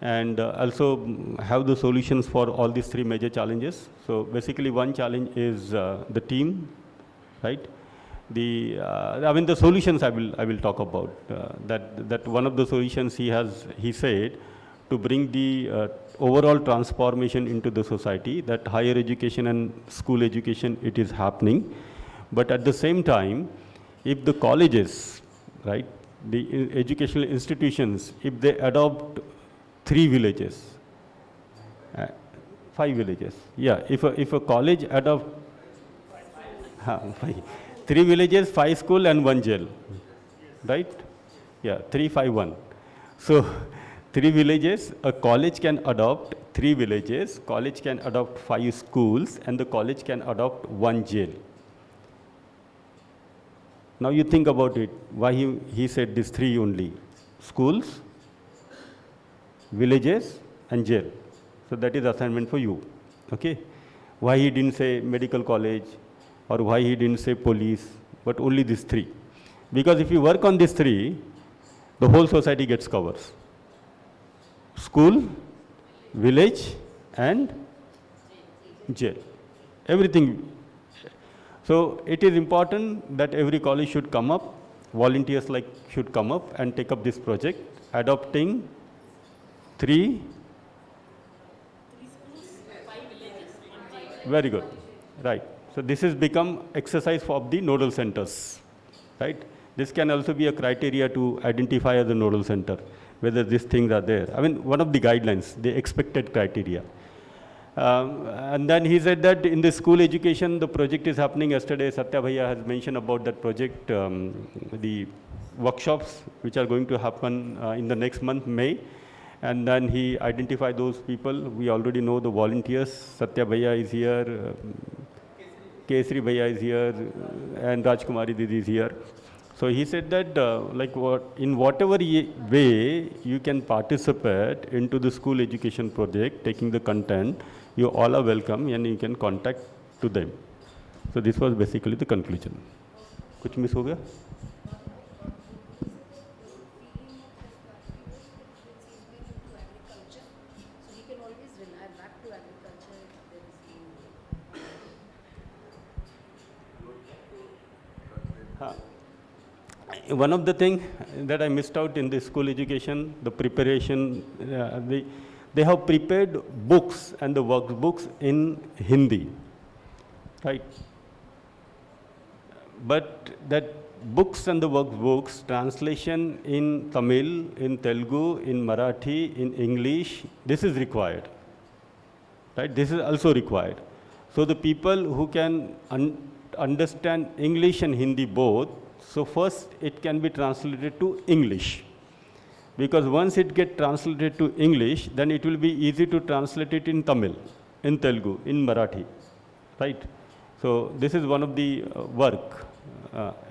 and also have the solutions for all these 3 major challenges. So basically, one challenge is the team, right? The solutions I will talk about. That one of the solutions he said, to bring the overall transformation into the society, that higher education and school education, it is happening. But at the same time, if the colleges, right, the educational institutions, if they adopt 3 villages, 5 villages, yeah, if a college adopt 3 villages, 5 school and 1 jail, right? Yeah, 3, 5, 1. So 3 villages, a college can adopt 3 villages, college can adopt 5 schools, and the college can adopt 1 jail. Now you think about it, why he said these 3 only: schools, villages, and jail. So that is assignment for you, okay? Why he didn't say medical college, or why he didn't say police, but only these 3? Because if you work on these 3, the whole society gets covers. School, village, and jail. Everything. So it is important that every college should come up, volunteers should come up and take up this project, adopting 3. Very good. Right. So this has become exercise for the nodal centers, right? This can also be a criteria to identify as a nodal center, whether these things are there. One of the guidelines, the expected criteria. And then he said that in the school education, the project is happening yesterday. Satya Bhaiya has mentioned about that project, the workshops which are going to happen in the next month, May. And then he identified those people. We already know the volunteers. Satya Bhaiya is here, Kesri Bhaiya is here, and Rajkumari Didi is here. So he said that in whatever way you can participate into the school education project, taking the content, you all are welcome and you can contact to them. So this was basically the conclusion. Kuch miss ho gaya? One of the things that I missed out in the school education, the preparation, they have prepared books and the workbooks in Hindi, right? But that books and the workbooks, translation in Tamil, in Telugu, in Marathi, in English, this is required, right? This is also required. So the people who can understand English and Hindi both, so first it can be translated to English. Because once it gets translated to English, then it will be easy to translate it in Tamil, in Telugu, in Marathi, right? So this is one of the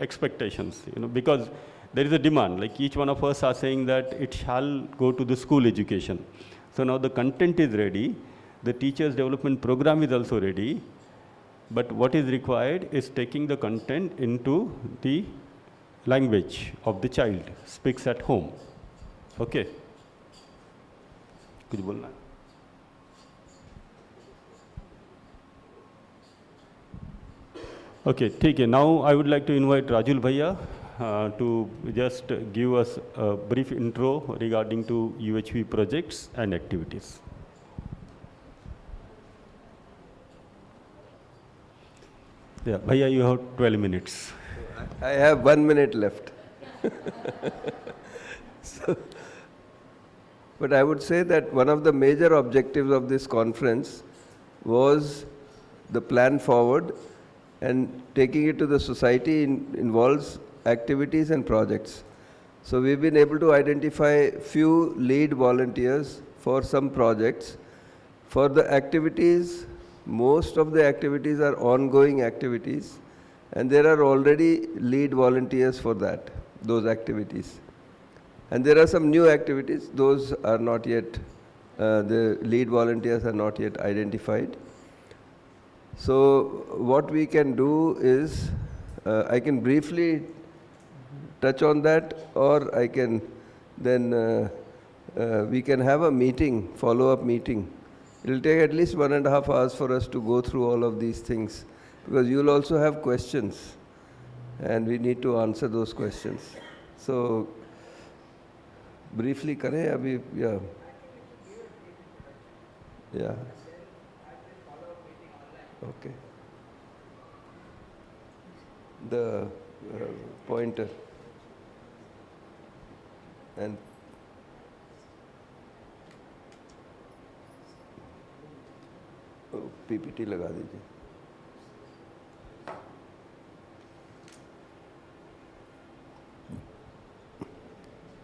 expectations, because there is a demand. Like each one of us are saying that it shall go to the school education. So now the content is ready, the teachers development program is also ready, but what is required is taking the content into the language of the child speaks at home. Okay. कुछ बोलना है? Okay, ठीक है. Now I would like to invite Rajul Bhaiya to just give us a brief intro regarding to UHV projects and activities. Yeah, Bhaiya, you have 12 minutes. I have 1 minute left. But I would say that one of the major objectives of this conference was the plan forward, and taking it to the society involves activities and projects. So we've been able to identify few lead volunteers for some projects. For the activities, most of the activities are ongoing activities, and there are already lead volunteers for those activities. And there are some new activities, those are not yet, the lead volunteers are not yet identified. So what we can do is, I can briefly touch on that, or I can then, we can have a meeting, follow-up meeting. It will take at least 1.5 hours for us to go through all of these things, because you will also have questions, and we need to answer those questions. So, briefly kare abhi, yeah. Yeah. Okay. The pointer and PPT लगा दीजिए.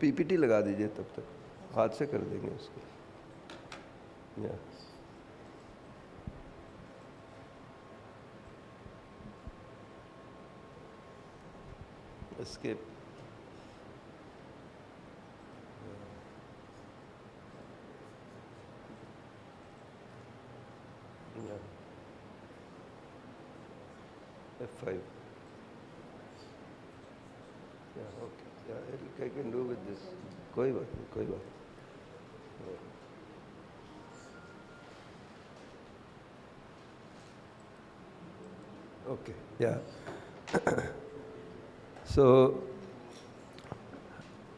PPT लगा दीजिए, तब तक हाथ से कर देंगे उसको. Yeah. Escape. Yeah. F5. Yeah, okay. Yeah, I can do with this. कोई बात नहीं, कोई बात. Okay. Yeah. So,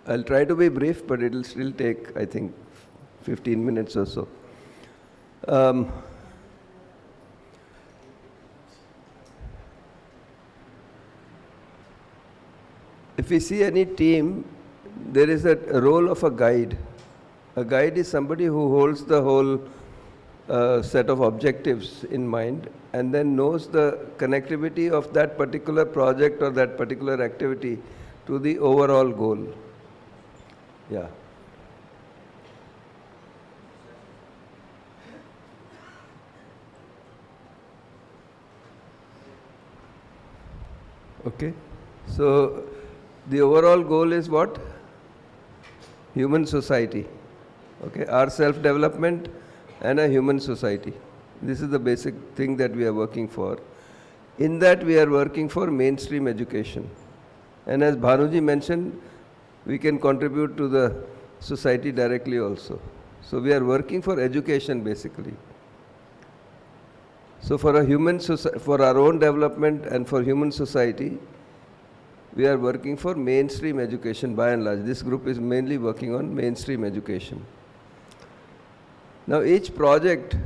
I'll try to be brief, but it will still take, I think, 15 minutes or so. If we see any team, there is a role of a guide. A guide is somebody who holds the whole a set of objectives in mind and then knows the connectivity of that particular project or that particular activity to the overall goal. Yeah. Okay. So the overall goal is what? Human society. Okay. Our self-development and a human society. This is the basic thing that we are working for. In that we are working for mainstream education. And as Bhanuji mentioned, we can contribute to the society directly also. So we are working for education basically. So for our own development and for human society, we are working for mainstream education by and large. This group is mainly working on mainstream education. Now each project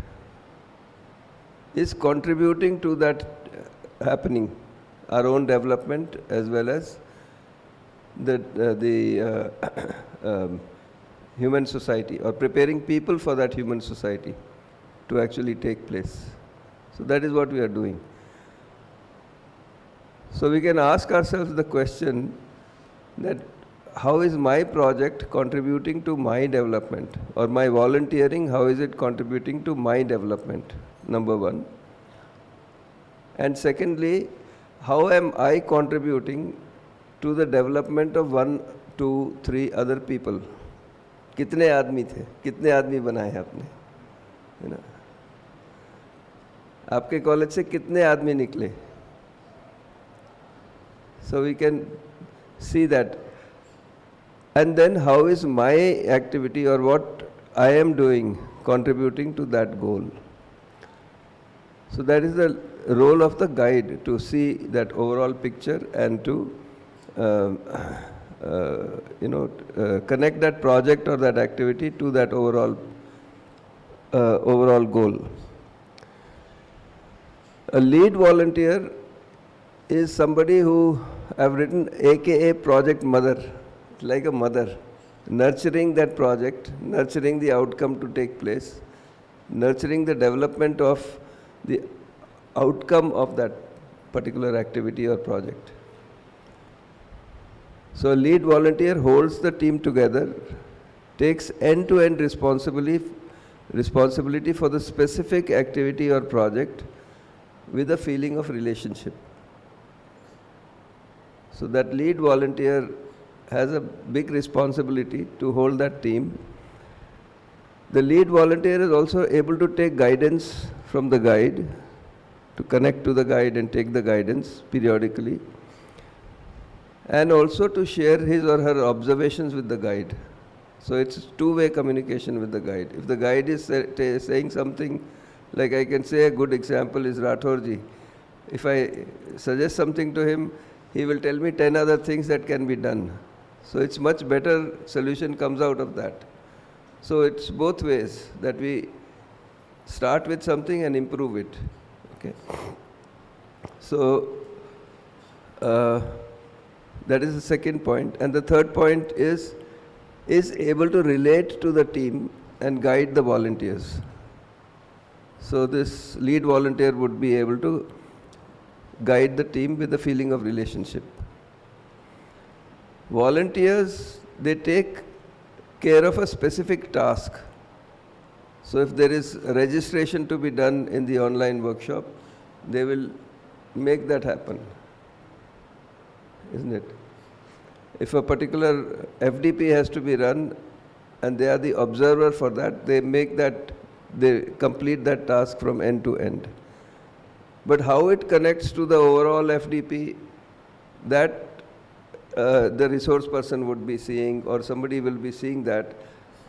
is contributing to that happening, our own development as well as the human society, or preparing people for that human society to actually take place. So that is what we are doing. So we can ask ourselves the question that how is my project contributing to my development, or my volunteering, how is it contributing to my development, number one. And secondly, how am I contributing to the development of 1, 2, 3 other people? कितने आदमी थे, कितने आदमी बनाए हैं आपने, है ना? आपके कॉलेज से कितने आदमी निकले? So we can see that. And then how is my activity or what I am doing contributing to that goal? So that is the role of the guide, to see that overall picture and to connect that project or that activity to that overall goal. A lead volunteer is somebody who I've written AKA project mother, like a mother, nurturing that project, nurturing the outcome to take place, nurturing the development of the outcome of that particular activity or project. So a lead volunteer holds the team together, takes end-to-end responsibility for the specific activity or project with a feeling of relationship. So that lead volunteer has a big responsibility to hold that team. The lead volunteer is also able to take guidance from the guide, to connect to the guide and take the guidance periodically, and also to share his or her observations with the guide. So it's two-way communication with the guide. If the guide is saying something, like I can say a good example is Rathorji. If I suggest something to him, he will tell me 10 other things that can be done. So it's much better solution comes out of that. So it's both ways, that we start with something and improve it. Okay. So that is the second point. And the third point is able to relate to the team and guide the volunteers. So this lead volunteer would be able to guide the team with a feeling of relationship. Volunteers, they take care of a specific task. So if there is registration to be done in the online workshop, they will make that happen, isn't it? If a particular FDP has to be run and they are the observer for that, they complete that task from end to end. But how it connects to the overall FDP, that the resource person would be seeing, or somebody will be seeing that.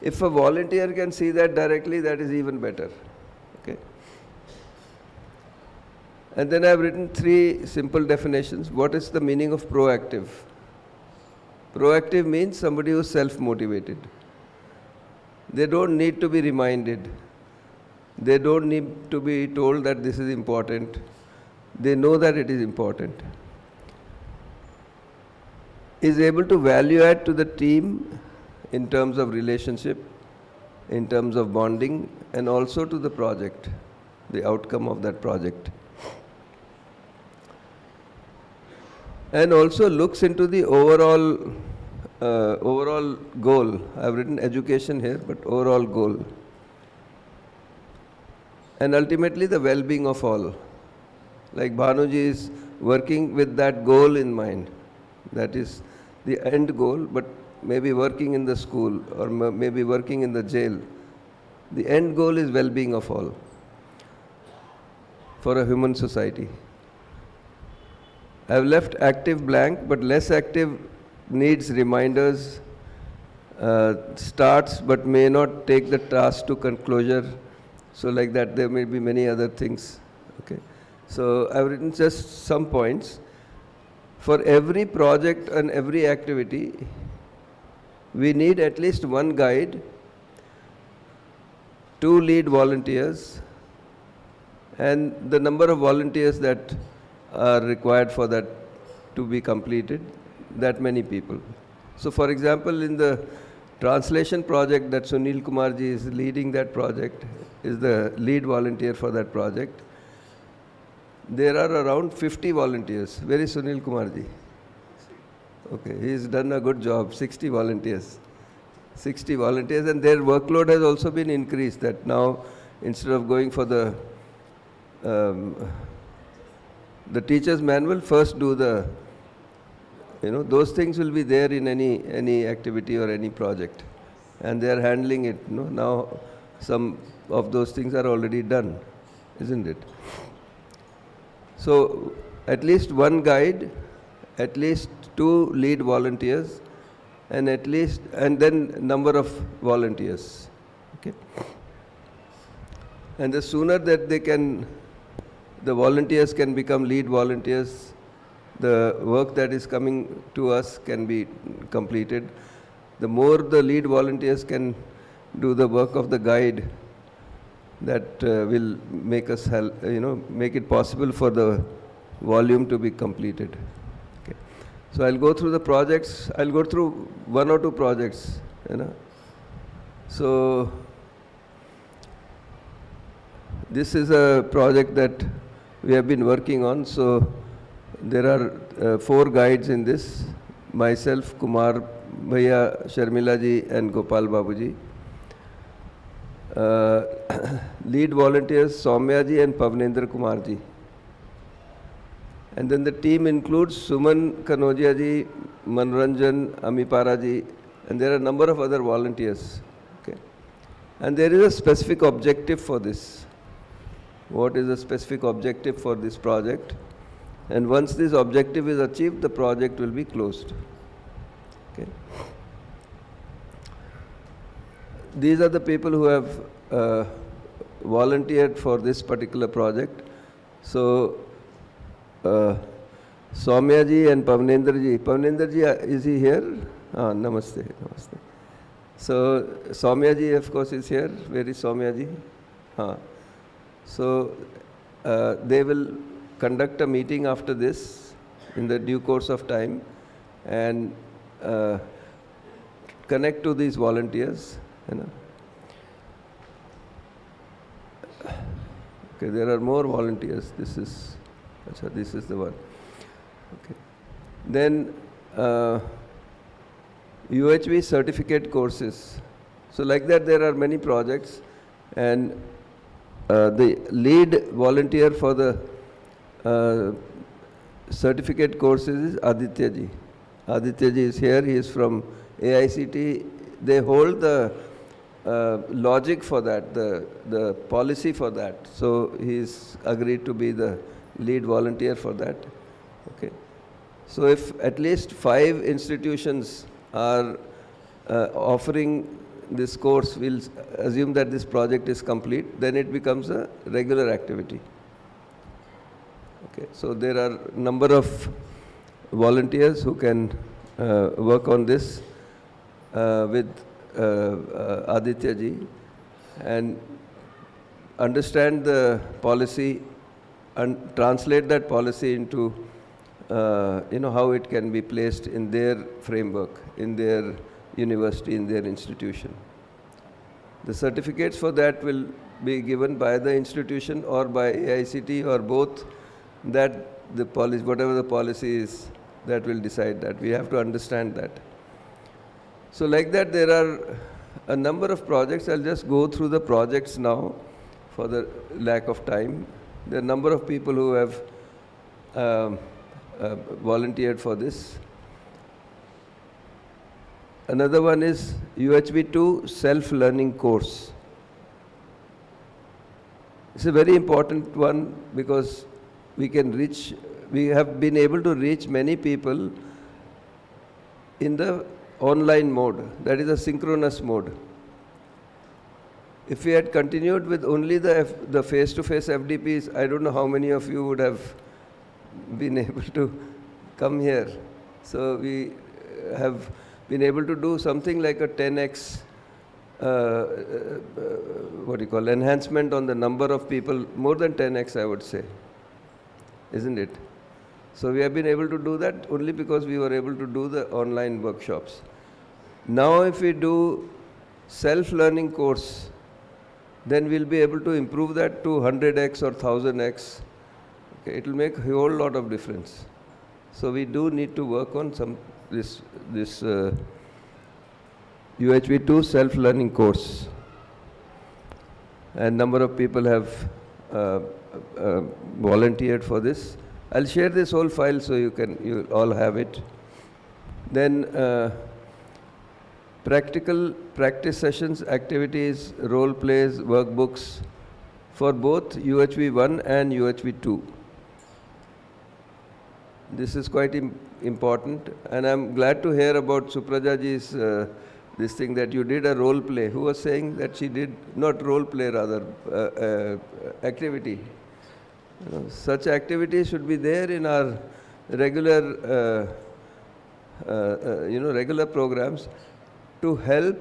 If a volunteer can see that directly, that is even better. Okay. And then I've written 3 simple definitions. What is the meaning of proactive? Proactive means somebody who is self-motivated. They don't need to be reminded. They don't need to be told that this is important. They know that it is important. Is able to value add to the team in terms of relationship, in terms of bonding and also to the project, the outcome of that project. And also looks into the overall goal. I've written education here, but overall goal. And ultimately the well-being of all. Like Bhanuji is working with that goal in mind. That is the end goal, but maybe working in the school or maybe working in the jail. The end goal is well-being of all for a human society. I've left active blank, but less active needs reminders, starts but may not take the task to conclusion. So like that, there may be many other things. Okay. So I've written just some points. For every project and every activity, we need at least one guide, 2 lead volunteers, and the number of volunteers that are required for that to be completed, that many people. So for example, in the translation project that Sunil Kumarji is leading, that project, is the lead volunteer for that project. There are around 50 volunteers. Where is Sunil Kumarji? Okay, he's done a good job, 60 volunteers. 60 volunteers, and their workload has also been increased, that now instead of going for the teacher's manual, first do the, those things will be there in any activity or any project. And they are handling it. Now some of those things are already done, isn't it? So at least one guide, at least 2 lead volunteers, and then number of volunteers. Okay. And the sooner that the volunteers can become lead volunteers, the work that is coming to us can be completed. The more the lead volunteers can do the work of the guide, that will make us make it possible for the volume to be completed. Okay. So I'll go through the projects. I'll go through 1 or 2 projects. So this is a project that we have been working on. So there are 4 guides in this: myself, Kumar Bhaiya, Sharmila ji, and Gopal Babuji. Lead volunteers Soumya ji and Pavnendra Kumar ji. And then the team includes Suman Kanodia ji, Manoranjan, Amipara ji, and there are a number of other volunteers. Okay. And there is a specific objective for this. What is the specific objective for this project? And once this objective is achieved, the project will be closed. Okay. These are the people who have volunteered for this particular project. So, Soumya ji and Pavnendra ji. Pavnendra ji, is he here? Namaste. Namaste. So, Soumya ji, of course, is here. Where is Soumya ji? So, they will conduct a meeting after this in the due course of time and connect to these volunteers. Okay, there are more volunteers. This is the one. Okay. Then UHV certificate courses. So like that, there are many projects, and the lead volunteer for the certificate courses is Aditya ji. Aditya ji is here. He is from AICT. They hold the logic for that, the policy for that. So he's agreed to be the lead volunteer for that. Okay. So if at least 5 institutions are offering this course, we'll assume that this project is complete, then it becomes a regular activity. Okay. So there are a number of volunteers who can work on this with Aditya ji and understand the policy and translate that policy into how it can be placed in their framework, in their university, in their institution. The certificates for that will be given by the institution or by AICT or both. That the policy, whatever the policy is, that will decide that. We have to understand that. So like that, there are a number of projects. I'll just go through the projects now for the lack of time. There are a number of people who have volunteered for this. Another one is UHV2 self-learning course. It's a very important one because we have been able to reach many people in the online mode, that is a synchronous mode. If we had continued with only the face-to-face FDPs, I don't know how many of you would have been able to come here. So we have been able to do something like a 10x enhancement on the number of people, more than 10x I would say, isn't it? So we have been able to do that only because we were able to do the online workshops. Now if we do self-learning course, then we'll be able to improve that to 100x or 1000x. Okay, it will make a whole lot of difference. So we do need to work on this UHV2 self-learning course. And number of people have volunteered for this. I'll share this whole file so you all have it. Then practical practice sessions, activities, role plays, workbooks for both UHV1 and UHV2. This is quite important, and I'm glad to hear about Supraja ji's this thing that you did a role play. Who was saying that she did, not role play rather, activity. Such activities should be there in our regular, regular programs to help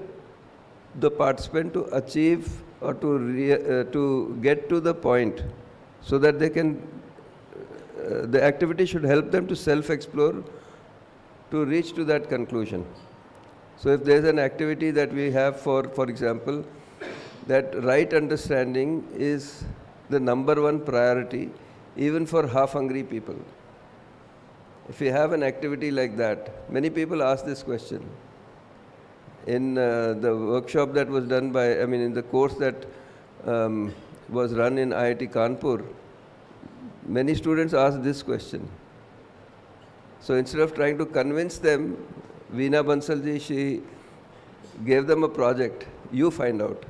the participant to achieve or to get to the point so that they can, the activity should help them to self-explore to reach to that conclusion. So if there's an activity that we have for example, that right understanding is the #1 priority even for half-hungry people. If we have an activity like that, many people ask this question. In the workshop that was done by, in the course that was run in IIT Kanpur, many students asked this question. So instead of trying to convince them, Veena Bansalji, she gave them a project. You find out.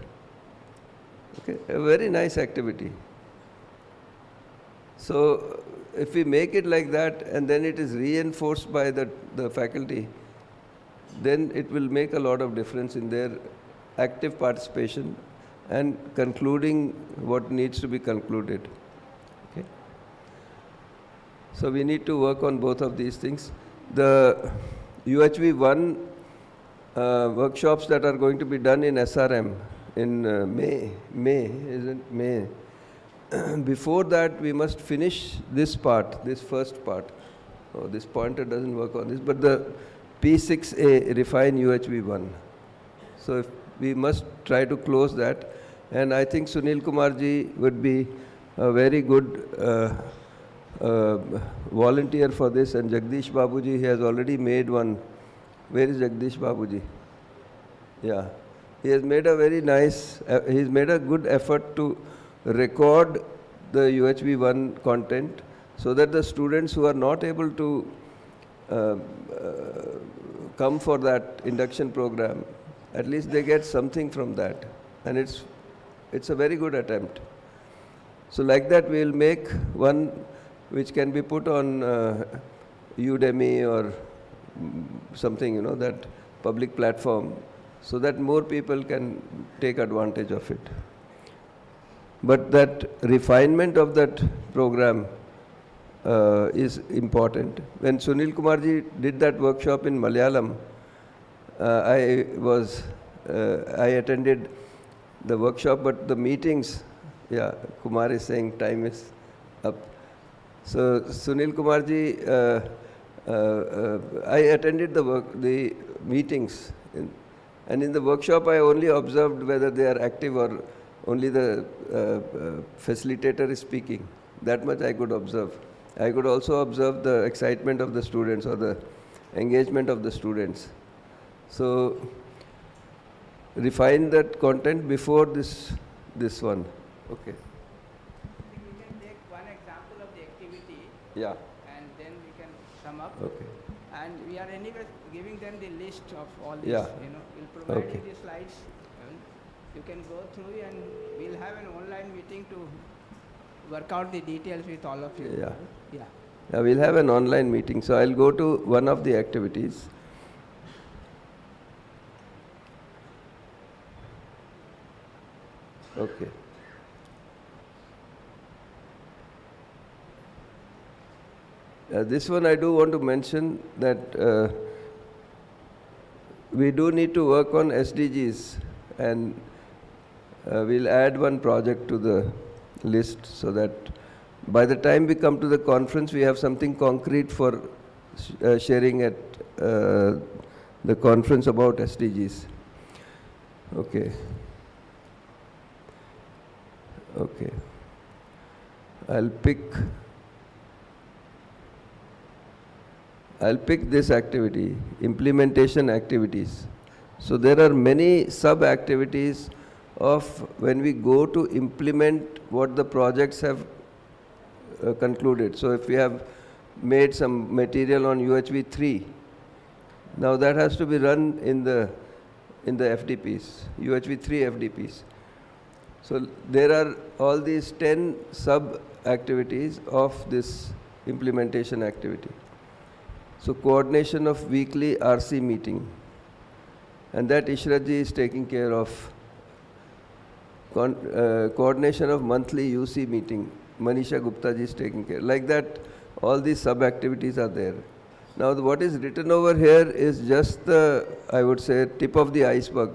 Okay, a very nice activity. So if we make it like that and then it is reinforced by the faculty, then it will make a lot of difference in their active participation and concluding what needs to be concluded. Okay. So we need to work on both of these things. The UHV1 workshops that are going to be done in SRM in May, isn't May? Before that, we must finish this part, this first part. Oh, this pointer doesn't work on this, but the P6A, refine UHV1. So if we must try to close that. And I think Sunil Kumarji would be a very good volunteer for this. And Jagdish Babuji, he has already made one. Where is Jagdish Babuji? Yeah. He has made a very nice, he's made a good effort to record the UHV1 content so that the students who are not able to come for that induction program, at least they get something from that. And it's a very good attempt. So like that we will make one which can be put on Udemy or something, that public platform, so that more people can take advantage of it. But that refinement of that program is important. When Sunil Kumarji did that workshop in Malayalam, I attended the workshop, but the meetings, Kumar is saying time is up. So Sunil Kumarji, I attended the meetings And in the workshop, I only observed whether they are active or only the facilitator is speaking. That much I could observe. I could also observe the excitement of the students or the engagement of the students. So refine that content before this one. Okay. We can take one example of the activity. Yeah. And then we can sum up. Okay. And we are anyway giving them the list of all these. Yeah. We'll provide Okay. you the slides. You can go through and we'll have an online meeting to work out the details with all of you. Yeah. Yeah. Yeah, we'll have an online meeting. So I'll go to one of the activities. Okay. This one I do want to mention that we do need to work on SDGs, and we'll add one project to the list so that by the time we come to the conference, we have something concrete for sharing at the conference about SDGs. Okay. Okay. I'll pick this activity, implementation activities. So there are many sub-activities of when we go to implement what the projects have concluded. So if we have made some material on UHV 3, now that has to be run in the FDPs, UHV 3 FDPs. So there are all these 10 sub-activities of this implementation activity. So coordination of weekly RC meeting, and that Ishrat ji is taking care of. Coordination of monthly UC meeting, Manisha Gupta ji is taking care. Like that, all these sub-activities are there. Now what is written over here is just the, I would say, tip of the iceberg.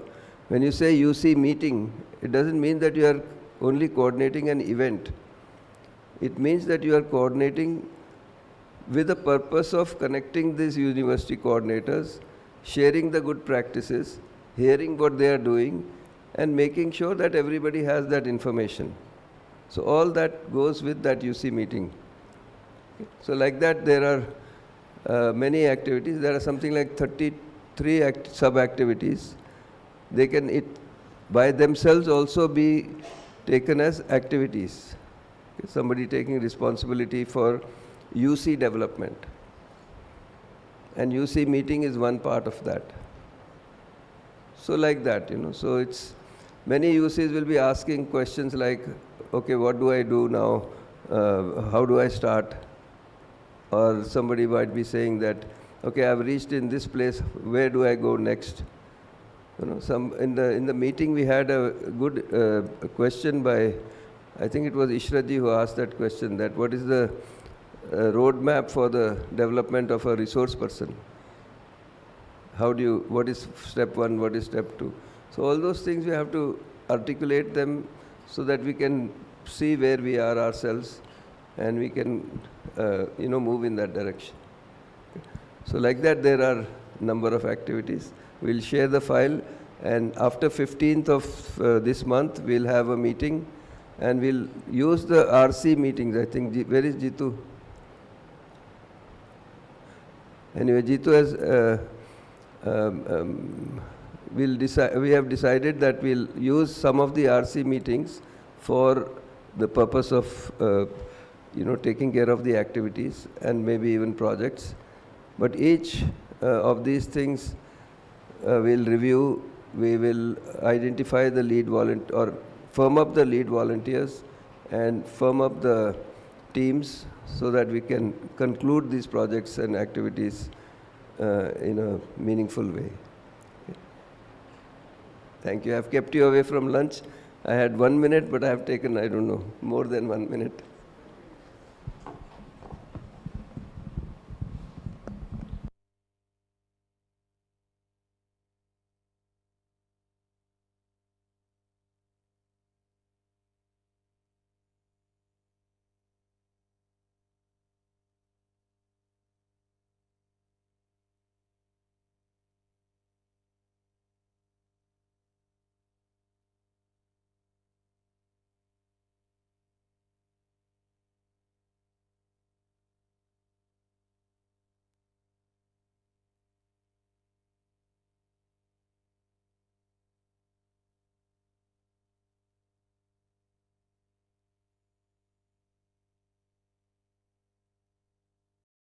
When you say UC meeting, it doesn't mean that you are only coordinating an event. It means that you are coordinating with the purpose of connecting these university coordinators, sharing the good practices, hearing what they are doing, and making sure that everybody has that information. So all that goes with that UC meeting. Okay. So like that, there are many activities. There are something like 33 sub-activities. They can by themselves also be taken as activities. Okay. Somebody taking responsibility for UC development. And UC meeting is one part of that. So like that, so it's many UCs will be asking questions like, okay, what do I do now? How do I start? Or somebody might be saying that, okay, I've reached in this place, where do I go next? In the meeting we had a good question by, I think it was Ishrat ji who asked that question, that what is the roadmap for the development of a resource person? What is step 1, what is step 2? So all those things we have to articulate them so that we can see where we are ourselves and we can, move in that direction. So like that, there are number of activities. We'll share the file, and after 15th of this month, we'll have a meeting, and we'll use the RC meetings. I think, where is Jitu? Anyway, Jitu has, we have decided that we'll use some of the RC meetings for the purpose of, taking care of the activities and maybe even projects. But each of these things we'll review. We will identify the lead volunteer, or firm up the lead volunteers and firm up the teams so that we can conclude these projects and activities in a meaningful way. Okay. Thank you. I've kept you away from lunch. I had 1 minute, but I have taken, I don't know, more than 1 minute.